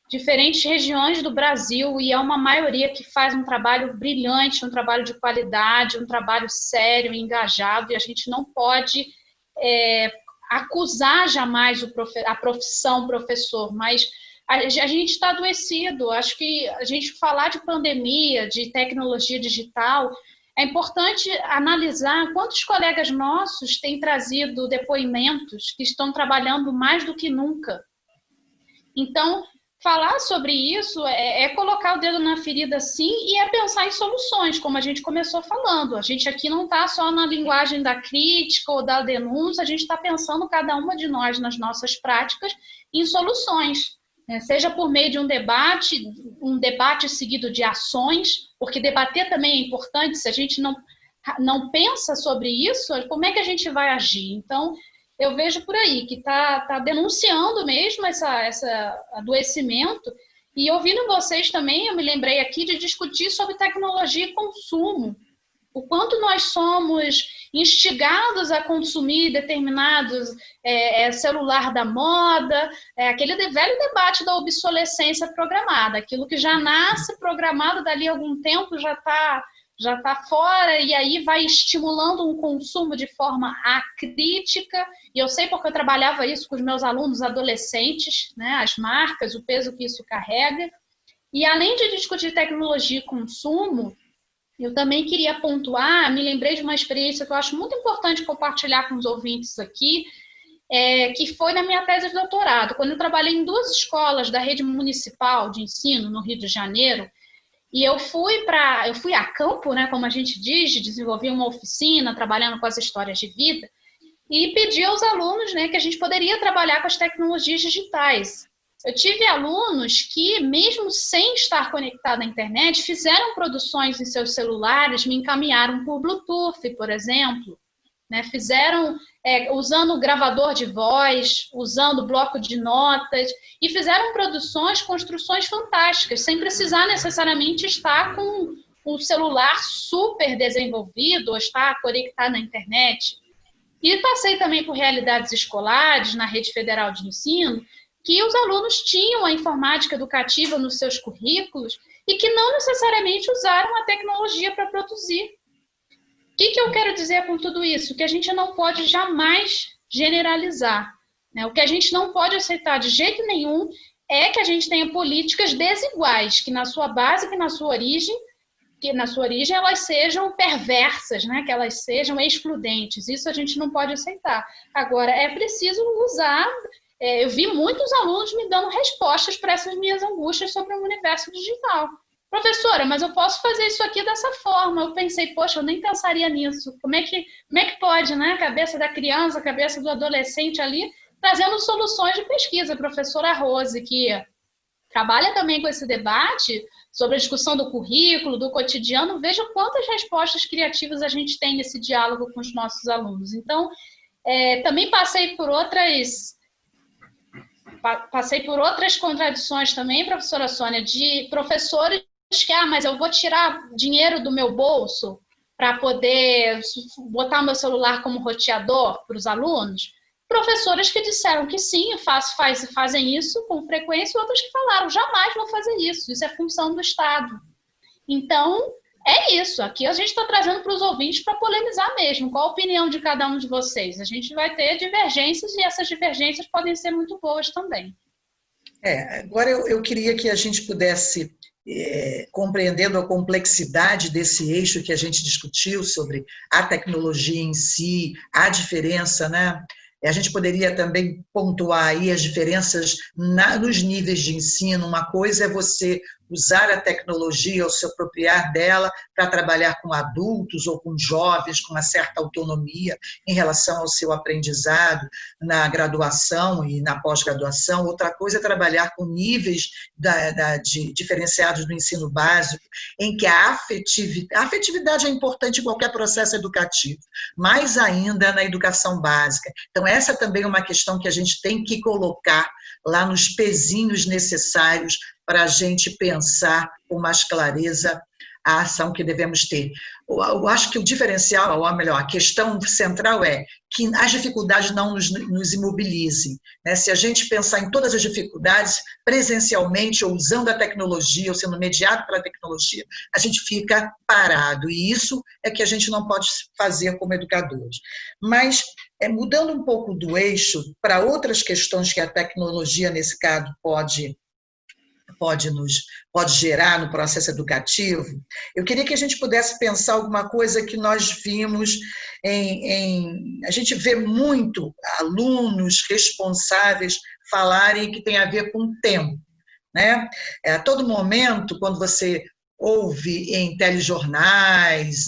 diferentes regiões do Brasil e é uma maioria que faz um trabalho brilhante, um trabalho de qualidade, um trabalho sério, engajado, e a gente não pode acusar jamais a profissão professor, mas a gente está adoecido. Acho que a gente falar de pandemia, de tecnologia digital, é importante analisar quantos colegas nossos têm trazido depoimentos que estão trabalhando mais do que nunca. Então, falar sobre isso é colocar o dedo na ferida, sim, e é pensar em soluções, como a gente começou falando. A gente aqui não está só na linguagem da crítica ou da denúncia, a gente está pensando, cada uma de nós, nas nossas práticas, em soluções. Seja por meio de um debate seguido de ações, porque debater também é importante. Se a gente não pensa sobre isso, como é que a gente vai agir? Então, eu vejo por aí que está denunciando mesmo esse adoecimento E ouvindo vocês também, eu me lembrei aqui de discutir sobre tecnologia e consumo. O quanto nós somos instigados a consumir determinados celular da moda, aquele velho debate da obsolescência programada, aquilo que já nasce programado, dali a algum tempo já tá fora, e aí vai estimulando um consumo de forma acrítica. E eu sei porque eu trabalhava isso com os meus alunos adolescentes, né, as marcas, o peso que isso carrega. E além de discutir tecnologia e consumo, eu também queria pontuar, me lembrei de uma experiência que eu acho muito importante compartilhar com os ouvintes aqui, que foi na minha tese de doutorado, quando eu trabalhei em 2 escolas da rede municipal de ensino no Rio de Janeiro, e eu fui a campo, né, como a gente diz, de desenvolver uma oficina, trabalhando com as histórias de vida, e pedi aos alunos, né, que a gente poderia trabalhar com as tecnologias digitais. Eu tive alunos que, mesmo sem estar conectado à internet, fizeram produções em seus celulares, me encaminharam por Bluetooth, por exemplo, né? Fizeram usando gravador de voz, usando bloco de notas, e fizeram construções fantásticas, sem precisar necessariamente estar com um celular super desenvolvido ou estar conectado na internet. E passei também por realidades escolares na Rede Federal de Ensino, que os alunos tinham a informática educativa nos seus currículos e que não necessariamente usaram a tecnologia para produzir. O que eu quero dizer com tudo isso? Que a gente não pode jamais generalizar, né? O que a gente não pode aceitar de jeito nenhum é que a gente tenha políticas desiguais, que na sua base, que na sua origem elas sejam perversas, né? Que elas sejam excludentes. Isso a gente não pode aceitar. Agora, é preciso usar... eu vi muitos alunos me dando respostas para essas minhas angústias sobre o universo digital. Professora, mas eu posso fazer isso aqui dessa forma. Eu pensei, poxa, eu nem pensaria nisso. Como é que pode, né? A cabeça da criança, a cabeça do adolescente ali, trazendo soluções de pesquisa. A professora Rose, que trabalha também com esse debate sobre a discussão do currículo, do cotidiano, veja quantas respostas criativas a gente tem nesse diálogo com os nossos alunos. Então, também passei por outras contradições também, professora Sônia, de professores que, mas eu vou tirar dinheiro do meu bolso para poder botar meu celular como roteador para os alunos. Professores que disseram que sim, fazem isso com frequência, e outros que falaram, jamais vou fazer isso, isso é função do Estado. Então, é isso, aqui a gente está trazendo para os ouvintes para polemizar mesmo. Qual a opinião de cada um de vocês? A gente vai ter divergências e essas divergências podem ser muito boas também. Agora eu queria que a gente pudesse, compreendendo a complexidade desse eixo que a gente discutiu sobre a tecnologia em si, a diferença, né? A gente poderia também pontuar aí as diferenças nos níveis de ensino. Uma coisa é você usar a tecnologia ou se apropriar dela para trabalhar com adultos ou com jovens com uma certa autonomia em relação ao seu aprendizado na graduação e na pós-graduação. Outra coisa é trabalhar com níveis diferenciados do ensino básico, em que a afetividade é importante em qualquer processo educativo, mais ainda na educação básica. Então, essa também é uma questão que a gente tem que colocar lá nos pezinhos necessários para a gente pensar com mais clareza a ação que devemos ter. Eu acho que o diferencial, ou melhor, a questão central é que as dificuldades não nos imobilizem, né? Se a gente pensar em todas as dificuldades, presencialmente, ou usando a tecnologia, ou sendo mediado pela tecnologia, a gente fica parado, e isso é que a gente não pode fazer como educadores. Mas, mudando um pouco do eixo para outras questões que a tecnologia, nesse caso, pode gerar no processo educativo, eu queria que a gente pudesse pensar alguma coisa que nós vimos a gente vê muito alunos responsáveis falarem que tem a ver com o tempo, né? A todo momento, quando você ouve em telejornais,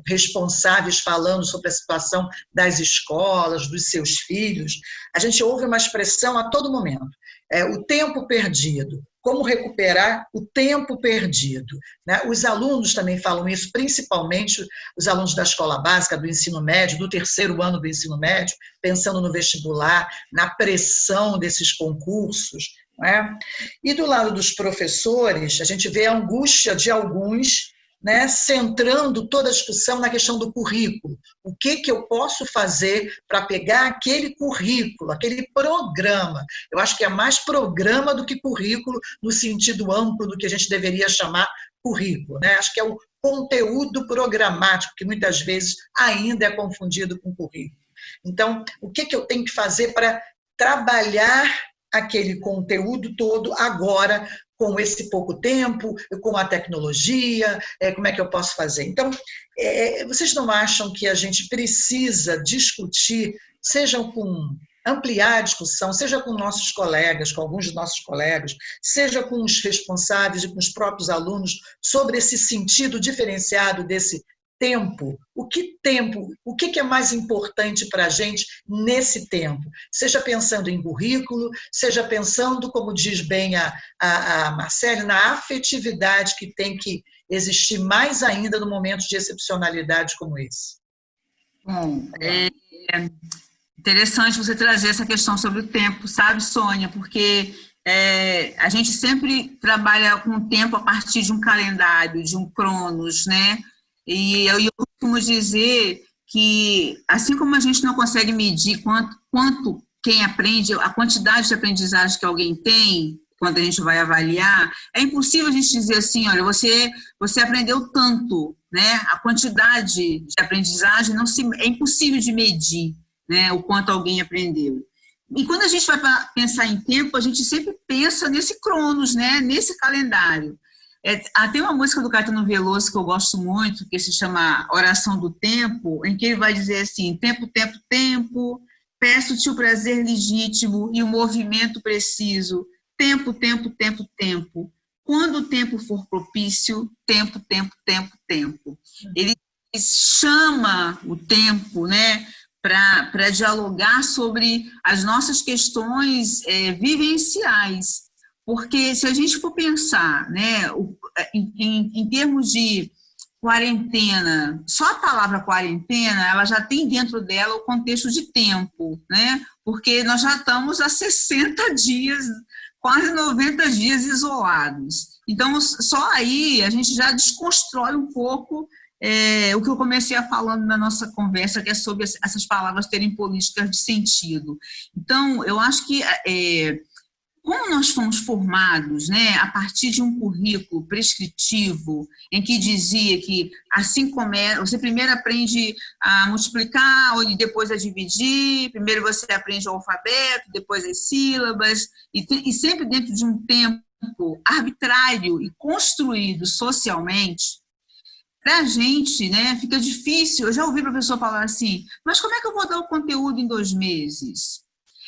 responsáveis falando sobre a situação das escolas, dos seus filhos, a gente ouve uma expressão a todo momento. O tempo perdido, como recuperar o tempo perdido, né? Os alunos também falam isso, principalmente os alunos da escola básica, do ensino médio, do terceiro ano do ensino médio, pensando no vestibular, na pressão desses concursos, não é? E do lado dos professores, a gente vê a angústia de alguns, né, centrando toda a discussão na questão do currículo. O que eu posso fazer para pegar aquele currículo, aquele programa? Eu acho que é mais programa do que currículo, no sentido amplo do que a gente deveria chamar currículo, né? Acho que é o conteúdo programático, que muitas vezes ainda é confundido com currículo. Então, o que eu tenho que fazer para trabalhar aquele conteúdo todo agora, com esse pouco tempo, com a tecnologia, como é que eu posso fazer? Então, vocês não acham que a gente precisa discutir, seja com ampliar a discussão, seja com nossos colegas, com alguns dos nossos colegas, seja com os responsáveis e com os próprios alunos, sobre esse sentido diferenciado desse tempo? O que é mais importante para a gente nesse tempo? Seja pensando em currículo, seja pensando, como diz bem a Marcele, na afetividade que tem que existir mais ainda no momento de excepcionalidade como esse. Bom, é interessante você trazer essa questão sobre o tempo, sabe, Sônia? Porque a gente sempre trabalha com o tempo a partir de um calendário, de um cronos, né? E eu costumo dizer que, assim como a gente não consegue medir quanto quem aprende, a quantidade de aprendizagem que alguém tem, quando a gente vai avaliar, é impossível a gente dizer assim, olha, você aprendeu tanto, né? A quantidade de aprendizagem é impossível de medir, né? O quanto alguém aprendeu. E quando a gente vai pensar em tempo, a gente sempre pensa nesse cronos, né? Nesse calendário. Tem uma música do Caetano Veloso que eu gosto muito, que se chama Oração do Tempo, em que ele vai dizer assim, tempo, tempo, tempo, peço-te o prazer legítimo e o movimento preciso, tempo, tempo, tempo, tempo, quando o tempo for propício, tempo, tempo, tempo, tempo. Ele chama o tempo, né, para dialogar sobre as nossas questões vivenciais. Porque se a gente for pensar, né, em termos de quarentena, só a palavra quarentena, ela já tem dentro dela o contexto de tempo, né? Porque nós já estamos há 60 dias, quase 90 dias isolados. Então, só aí a gente já desconstrói um pouco o que eu comecei a falando na nossa conversa, que é sobre essas palavras terem políticas de sentido. Então, eu acho que como nós fomos formados, né, a partir de um currículo prescritivo, em que dizia que assim você primeiro aprende a multiplicar, e depois a dividir, primeiro você aprende o alfabeto, depois as sílabas, e sempre dentro de um tempo arbitrário e construído socialmente, para a gente, né, fica difícil. Eu já ouvi professor falar assim, mas como é que eu vou dar o conteúdo em 2 meses?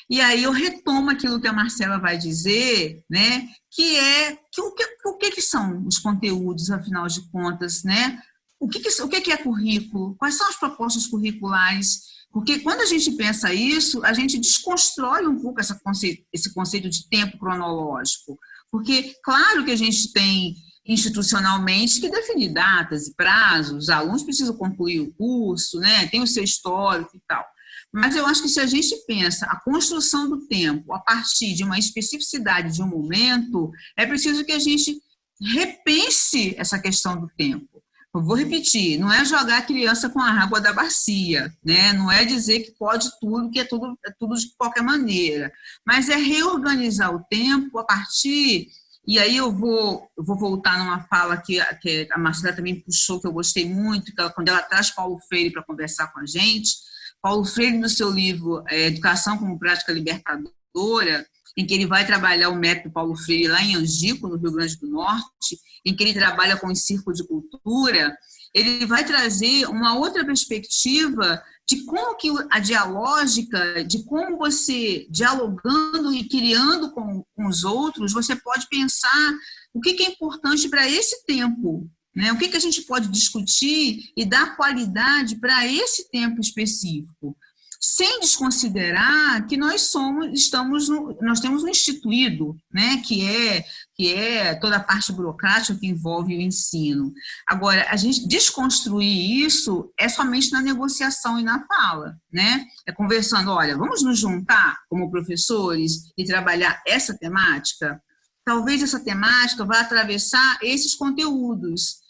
E aí eu retomo aquilo que a Marcela vai dizer, né, o que são os conteúdos, afinal de contas, né? O que é currículo? Quais são as propostas curriculares? Porque quando a gente pensa isso, a gente desconstrói um pouco esse conceito de tempo cronológico. Porque, claro que a gente tem institucionalmente que definir datas e prazos, os alunos precisam concluir o curso, né, tem o seu histórico e tal. Mas eu acho que se a gente pensa a construção do tempo a partir de uma especificidade de um momento, é preciso que a gente repense essa questão do tempo. Eu vou repetir, não é jogar a criança com a água da bacia, né? Não é dizer que pode tudo, que é tudo de qualquer maneira, mas é reorganizar o tempo a partir... E aí eu vou voltar numa fala que a Marcela também puxou, que eu gostei muito, quando ela traz Paulo Freire para conversar com a gente. Paulo Freire, no seu livro Educação como Prática Libertadora, em que ele vai trabalhar o método Paulo Freire lá em Angico, no Rio Grande do Norte, em que ele trabalha com o círculo de cultura, ele vai trazer uma outra perspectiva de como que a dialógica, de como você, dialogando e criando com os outros, você pode pensar o que é importante para esse tempo, né? O que a gente pode discutir e dar qualidade para esse tempo específico. sem desconsiderar que nós temos um instituído, né, que é toda a parte burocrática que envolve o ensino. Agora, a gente desconstruir isso é somente na negociação e na fala, né? É conversando, olha, vamos nos juntar como professores e trabalhar essa temática? Talvez essa temática vá atravessar esses conteúdos.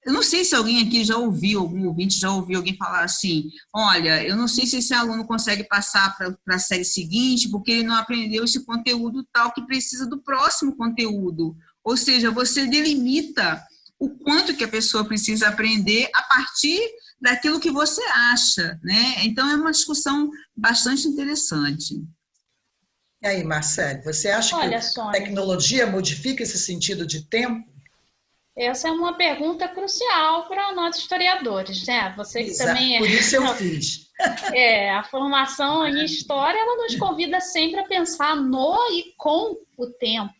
Eu não sei se alguém aqui já ouviu, algum ouvinte já ouviu alguém falar assim, olha, eu não sei se esse aluno consegue passar para a série seguinte porque ele não aprendeu esse conteúdo tal que precisa do próximo conteúdo. Ou seja, você delimita o quanto que a pessoa precisa aprender a partir daquilo que você acha, né? Então, é uma discussão bastante interessante. E aí, Marcele, você acha que a tecnologia modifica esse sentido de tempo? Essa é uma pergunta crucial para nós historiadores, né? Você que Exato, também por isso eu fiz. A formação em história, ela nos convida sempre a pensar no e com o tempo.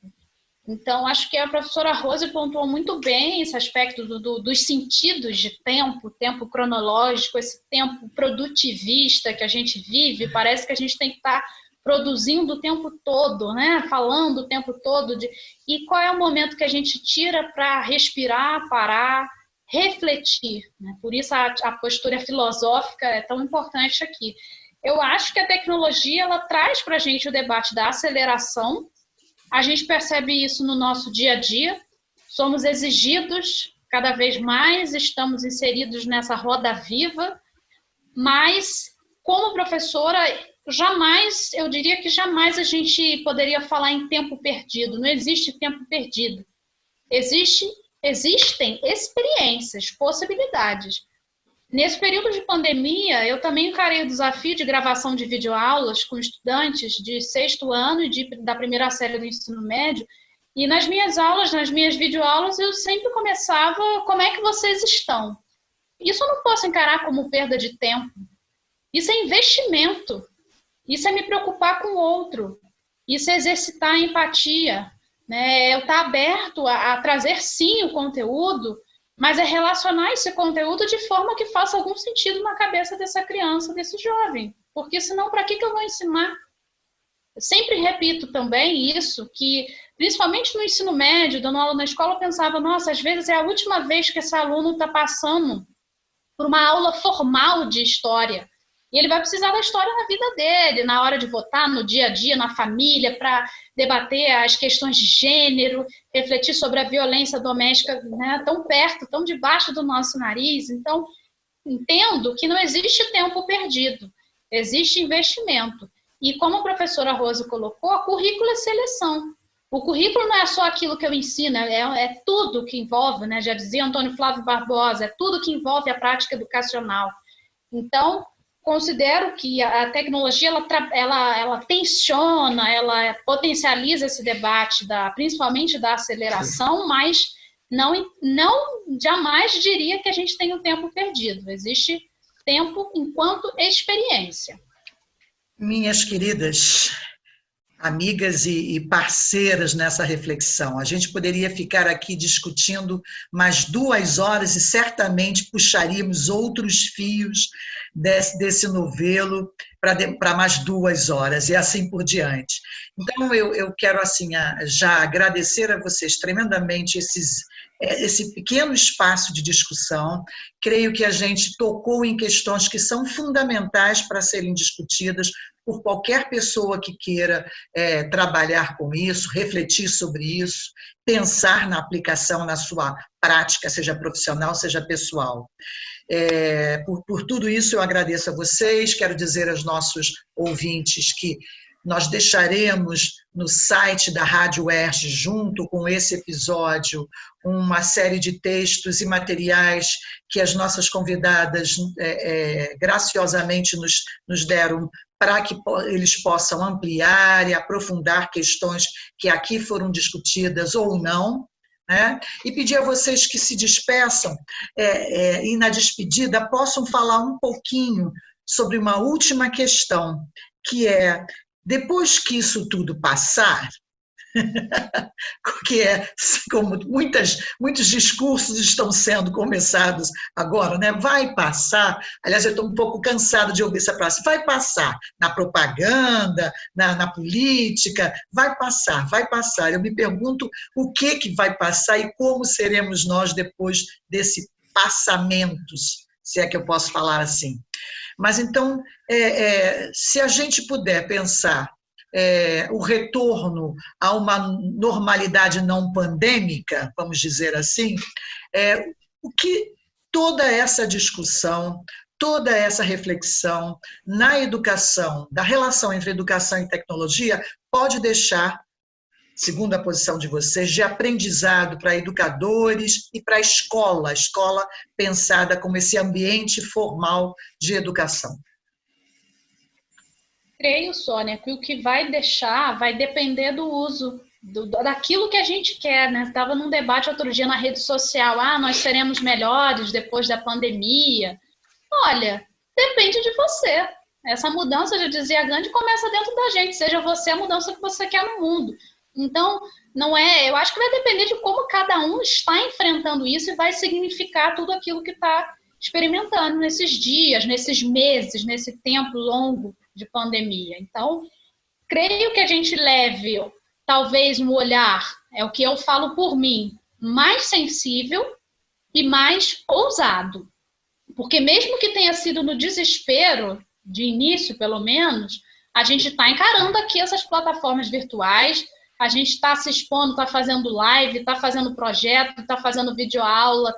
Então, acho que a professora Rose pontuou muito bem esse aspecto dos sentidos de tempo cronológico, esse tempo produtivista que a gente vive, parece que a gente tem que estar produzindo o tempo todo, né? Falando o tempo todo. E qual é o momento que a gente tira para respirar, parar, refletir, né? Por isso a postura filosófica é tão importante aqui. Eu acho que a tecnologia ela traz para a gente o debate da aceleração. A gente percebe isso no nosso dia a dia. Somos exigidos cada vez mais, estamos inseridos nessa roda viva, mas como professora, eu diria que jamais a gente poderia falar em tempo perdido. Não existe tempo perdido. Existem experiências, possibilidades. Nesse período de pandemia, eu também encarei o desafio de gravação de videoaulas com estudantes de 6º ano e da primeira série do ensino médio. E nas minhas aulas, nas minhas videoaulas, eu sempre começava, como é que vocês estão? Isso eu não posso encarar como perda de tempo. Isso é investimento. Isso é me preocupar com o outro. Isso é exercitar a empatia, né? Eu estar aberto a trazer, sim, o conteúdo, mas é relacionar esse conteúdo de forma que faça algum sentido na cabeça dessa criança, desse jovem. Porque senão, para que eu vou ensinar? Eu sempre repito também isso, que principalmente no ensino médio, dando aula na escola, eu pensava, nossa, às vezes é a última vez que esse aluno está passando por uma aula formal de história. E ele vai precisar da história na vida dele, na hora de votar, no dia a dia, na família, para debater as questões de gênero, refletir sobre a violência doméstica, né, tão perto, tão debaixo do nosso nariz. Então, entendo que não existe tempo perdido, existe investimento. E como a professora Rose colocou, currículo é seleção. O currículo não é só aquilo que eu ensino, é tudo que envolve, né? Já dizia Antônio Flávio Barbosa, é tudo que envolve a prática educacional. Então, considero que a tecnologia ela tensiona, ela potencializa esse debate, principalmente da aceleração, mas não jamais diria que a gente tem o tempo perdido. Existe tempo enquanto experiência. Minhas queridas amigas e parceiras nessa reflexão, a gente poderia ficar aqui discutindo mais 2 horas e certamente puxaríamos outros fios desse novelo para mais 2 horas e assim por diante. Então, eu quero assim, já agradecer a vocês tremendamente esse pequeno espaço de discussão. Creio que a gente tocou em questões que são fundamentais para serem discutidas por qualquer pessoa que queira trabalhar com isso, refletir sobre isso, pensar na aplicação na sua prática, seja profissional, seja pessoal. Por tudo isso, eu agradeço a vocês, quero dizer aos nossos ouvintes que nós deixaremos no site da Rádio UERJ, junto com esse episódio, uma série de textos e materiais que as nossas convidadas graciosamente nos deram para que eles possam ampliar e aprofundar questões que aqui foram discutidas ou não, né? E pedir a vocês que se despeçam e na despedida possam falar um pouquinho sobre uma última questão, que é, depois que isso tudo passar, que é como muitos discursos estão sendo começados agora, né? Vai passar. Aliás, eu estou um pouco cansada de ouvir essa frase. Vai passar na propaganda, na política, vai passar, vai passar. Eu me pergunto o que vai passar e como seremos nós depois desse passamentos, se é que eu posso falar assim. Mas então, se a gente puder pensar o retorno a uma normalidade não pandêmica, vamos dizer assim, o que toda essa discussão, toda essa reflexão na educação, da relação entre educação e tecnologia, pode deixar, segundo a posição de vocês, de aprendizado para educadores e para a escola pensada como esse ambiente formal de educação. Creio, Sônia, que o que vai deixar vai depender do uso, daquilo que a gente quer, né? Estava num debate outro dia na rede social, nós seremos melhores depois da pandemia. Olha, depende de você. Essa mudança, eu dizia, grande começa dentro da gente, seja você a mudança que você quer no mundo. Então, eu acho que vai depender de como cada um está enfrentando isso e vai significar tudo aquilo que está experimentando nesses dias, nesses meses, nesse tempo longo de pandemia. Então, creio que a gente leve, talvez, um olhar, é o que eu falo por mim, mais sensível e mais ousado. Porque mesmo que tenha sido no desespero, de início pelo menos, a gente está encarando aqui essas plataformas virtuais, a gente está se expondo, está fazendo live, está fazendo projeto, está fazendo videoaula,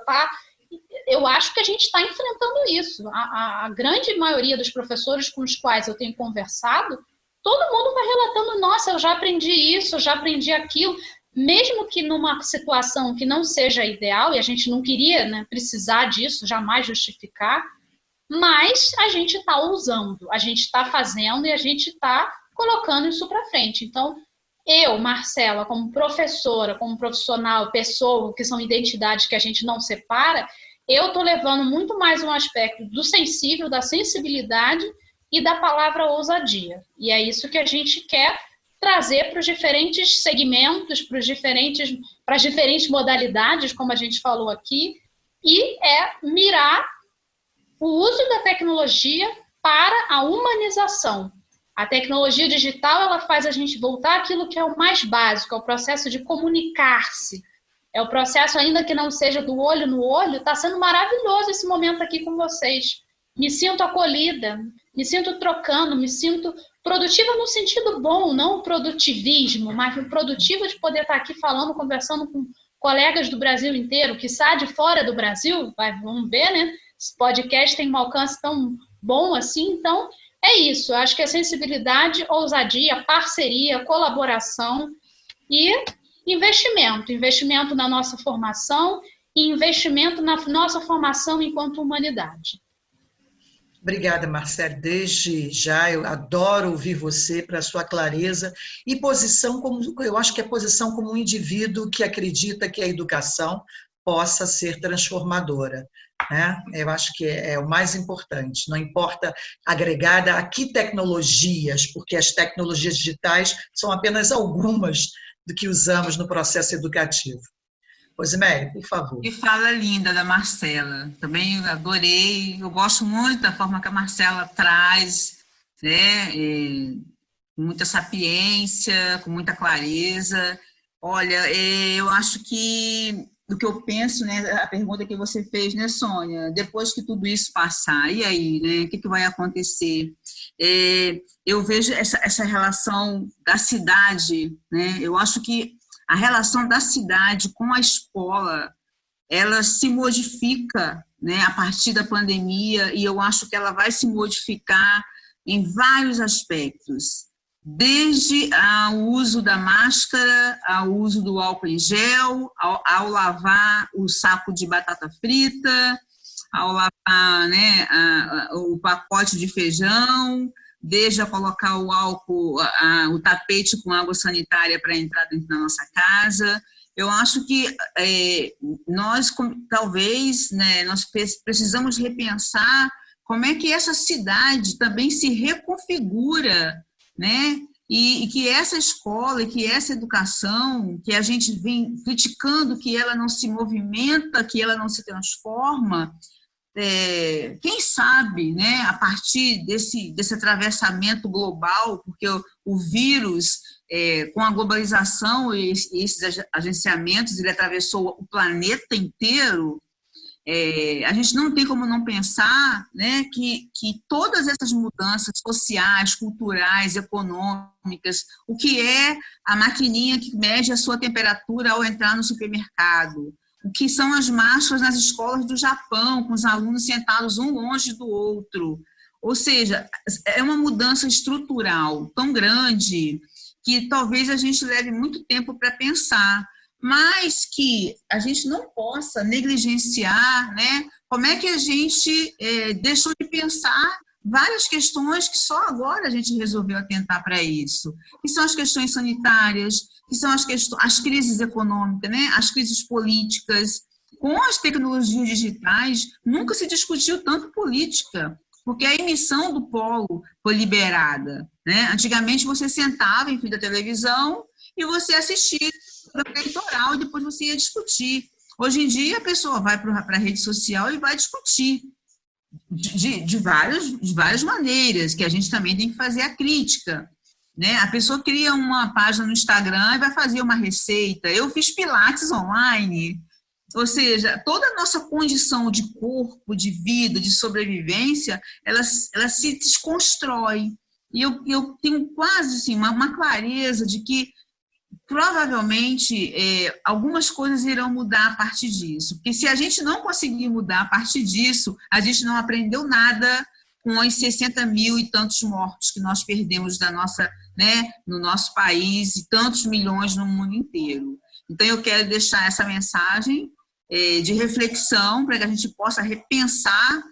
eu acho que a gente está enfrentando isso. A grande maioria dos professores com os quais eu tenho conversado, todo mundo está relatando, nossa, eu já aprendi isso, eu já aprendi aquilo, mesmo que numa situação que não seja ideal, e a gente não queria, né, precisar disso, jamais justificar, mas a gente está usando, a gente está fazendo e a gente está colocando isso para frente. Então, eu, Marcela, como professora, como profissional, pessoa, que são identidades que a gente não separa, eu estou levando muito mais um aspecto do sensível, da sensibilidade e da palavra ousadia. E é isso que a gente quer trazer para os diferentes segmentos, para as diferentes modalidades, como a gente falou aqui, e mirar o uso da tecnologia para a humanização. A tecnologia digital, ela faz a gente voltar àquilo que é o mais básico, é o processo de comunicar-se. É o processo, ainda que não seja do olho no olho, está sendo maravilhoso esse momento aqui com vocês. Me sinto acolhida, me sinto trocando, me sinto produtiva no sentido bom, não o produtivismo, mas o produtivo de poder estar aqui falando, conversando com colegas do Brasil inteiro, que sai de fora do Brasil, vamos ver, né? Esse podcast tem um alcance tão bom assim, então é isso. Eu acho que é sensibilidade, ousadia, parceria, colaboração e investimento na nossa formação e investimento na nossa formação enquanto humanidade. Obrigada, Marcela. Desde já, eu adoro ouvir você para a sua clareza e posição eu acho que é posição como um indivíduo que acredita que a educação possa ser transformadora, né? Eu acho que é o mais importante. Não importa agregada a que tecnologias, porque as tecnologias digitais são apenas algumas do que usamos no processo educativo. Rosemary, por favor. Que fala linda da Marcela. Também adorei. Eu gosto muito da forma que a Marcela traz, né? Com muita sapiência, com muita clareza. Olha, eu acho que do que eu penso, né? A pergunta que você fez, né, Sônia? Depois que tudo isso passar, e aí, né? O que vai acontecer? Eu vejo essa relação da cidade, né? Eu acho que a relação da cidade com a escola, ela se modifica, né, a partir da pandemia, e eu acho que ela vai se modificar em vários aspectos, desde o uso da máscara, ao uso do álcool em gel, ao lavar o saco de batata frita, ao lavar, né, o pacote de feijão, desde a colocar o álcool, o tapete com água sanitária para entrar dentro da nossa casa. Eu acho que nós, talvez, né, nós precisamos repensar como é que essa cidade também se reconfigura, né, e que essa escola, e que essa educação, que a gente vem criticando que ela não se movimenta, que ela não se transforma, quem sabe, né, a partir desse atravessamento global, porque o vírus, com a globalização e esses agenciamentos, ele atravessou o planeta inteiro. A gente não tem como não pensar, né, que todas essas mudanças sociais, culturais, econômicas, o que é a maquininha que mede a sua temperatura ao entrar no supermercado, o que são as máscaras nas escolas do Japão, com os alunos sentados um longe do outro. Ou seja, é uma mudança estrutural tão grande que talvez a gente leve muito tempo para pensar, mas que a gente não possa negligenciar, né? Como é que a gente deixou de pensar várias questões que só agora a gente resolveu atentar para isso, que são as questões sanitárias, que são as crises econômicas, né? As crises políticas. Com as tecnologias digitais, nunca se discutiu tanto política, porque a emissão do polo foi liberada, né? Antigamente você sentava em frente da televisão e você assistia o eleitoral e depois você ia discutir. Hoje em dia a pessoa vai para a rede social e vai discutir de várias maneiras, que a gente também tem que fazer a crítica, né? A pessoa cria uma página no Instagram e vai fazer uma receita. Eu fiz pilates online. Ou seja, toda a nossa condição de corpo, de vida, de sobrevivência, ela se desconstrói. E eu tenho quase assim, uma clareza de que provavelmente algumas coisas irão mudar a partir disso. Porque se a gente não conseguir mudar a partir disso, a gente não aprendeu nada com os 60 mil e tantos mortos que nós perdemos no nosso país e tantos milhões no mundo inteiro. Então, eu quero deixar essa mensagem de reflexão para que a gente possa repensar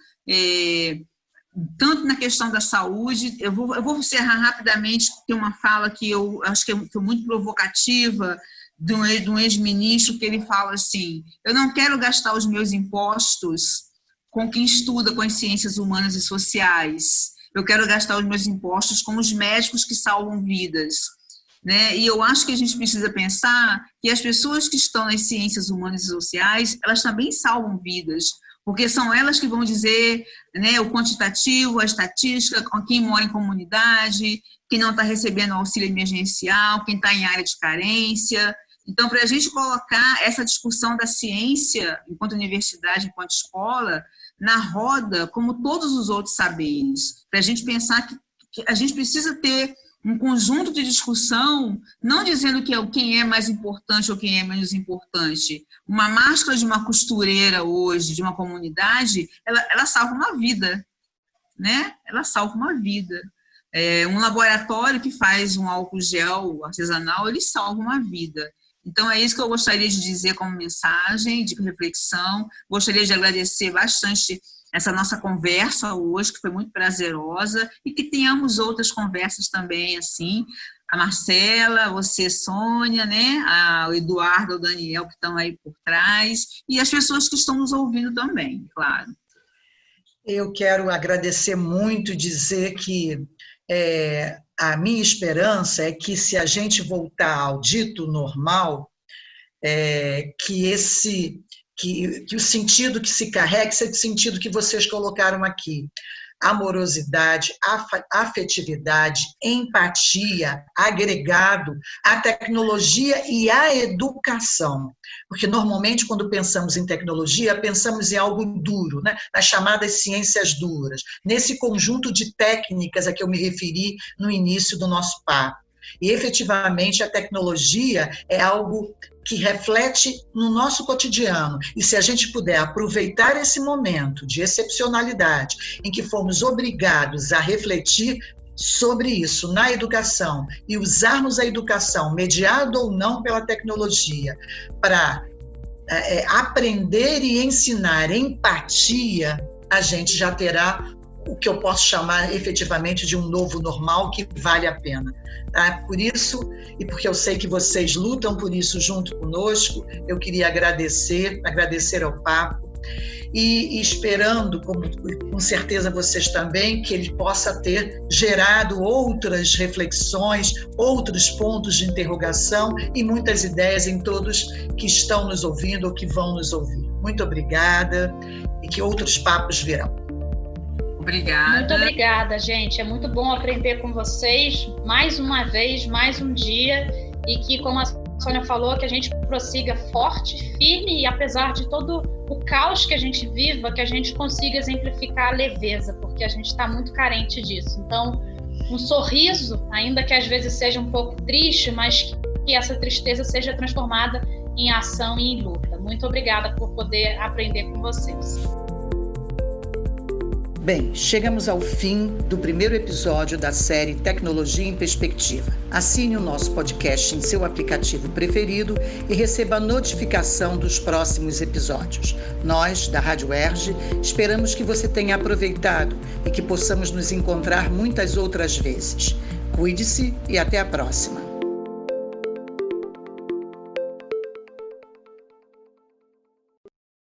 tanto na questão da saúde. Eu vou encerrar rapidamente, tem uma fala que eu acho que é muito provocativa, de um ex-ministro, que ele fala assim: eu não quero gastar os meus impostos com quem estuda com as ciências humanas e sociais, eu quero gastar os meus impostos com os médicos que salvam vidas. Né? E eu acho que a gente precisa pensar que as pessoas que estão nas ciências humanas e sociais, elas também salvam vidas, porque são elas que vão dizer, né, o quantitativo, a estatística, quem mora em comunidade, quem não está recebendo auxílio emergencial, quem está em área de carência. Então, para a gente colocar essa discussão da ciência, enquanto universidade, enquanto escola, na roda, como todos os outros saberes, para a gente pensar que a gente precisa ter um conjunto de discussão, não dizendo quem é mais importante ou quem é menos importante. Uma máscara de uma costureira hoje, de uma comunidade, ela salva uma vida, né? Ela salva uma vida. Um laboratório que faz um álcool gel artesanal, ele salva uma vida. Então, é isso que eu gostaria de dizer como mensagem, de reflexão. Gostaria de agradecer bastante essa nossa conversa hoje, que foi muito prazerosa, e que tenhamos outras conversas também, assim, a Marcela, você, Sônia, né, o Eduardo, o Daniel, que estão aí por trás, e as pessoas que estão nos ouvindo também, claro. Eu quero agradecer muito, dizer que a minha esperança é que, se a gente voltar ao dito normal, que o sentido que se carrega, esse sentido que vocês colocaram aqui, amorosidade, afetividade, empatia, agregado à tecnologia e à educação. Porque, normalmente, quando pensamos em tecnologia, pensamos em algo duro, né? Nas chamadas ciências duras, nesse conjunto de técnicas a que eu me referi no início do nosso papo. E, efetivamente, a tecnologia é algo que reflete no nosso cotidiano. E se a gente puder aproveitar esse momento de excepcionalidade, em que fomos obrigados a refletir sobre isso na educação, e usarmos a educação, mediada ou não pela tecnologia, para aprender e ensinar empatia, a gente já terá o que eu posso chamar efetivamente de um novo normal que vale a pena. Tá? Por isso, e porque eu sei que vocês lutam por isso junto conosco, eu queria agradecer ao papo, e esperando, como com certeza vocês também, que ele possa ter gerado outras reflexões, outros pontos de interrogação e muitas ideias em todos que estão nos ouvindo ou que vão nos ouvir. Muito obrigada e que outros papos virão. Obrigada. Muito obrigada, gente. É muito bom aprender com vocês mais uma vez, mais um dia, e que, como a Sônia falou, que a gente prossiga forte, firme, e apesar de todo o caos que a gente viva, que a gente consiga exemplificar a leveza, porque a gente está muito carente disso. Então, um sorriso, ainda que às vezes seja um pouco triste, mas que essa tristeza seja transformada em ação e em luta. Muito obrigada por poder aprender com vocês. Bem, chegamos ao fim do primeiro episódio da série Tecnologia em Perspectiva. Assine o nosso podcast em seu aplicativo preferido e receba a notificação dos próximos episódios. Nós, da Rádio UERJ, esperamos que você tenha aproveitado e que possamos nos encontrar muitas outras vezes. Cuide-se e até a próxima.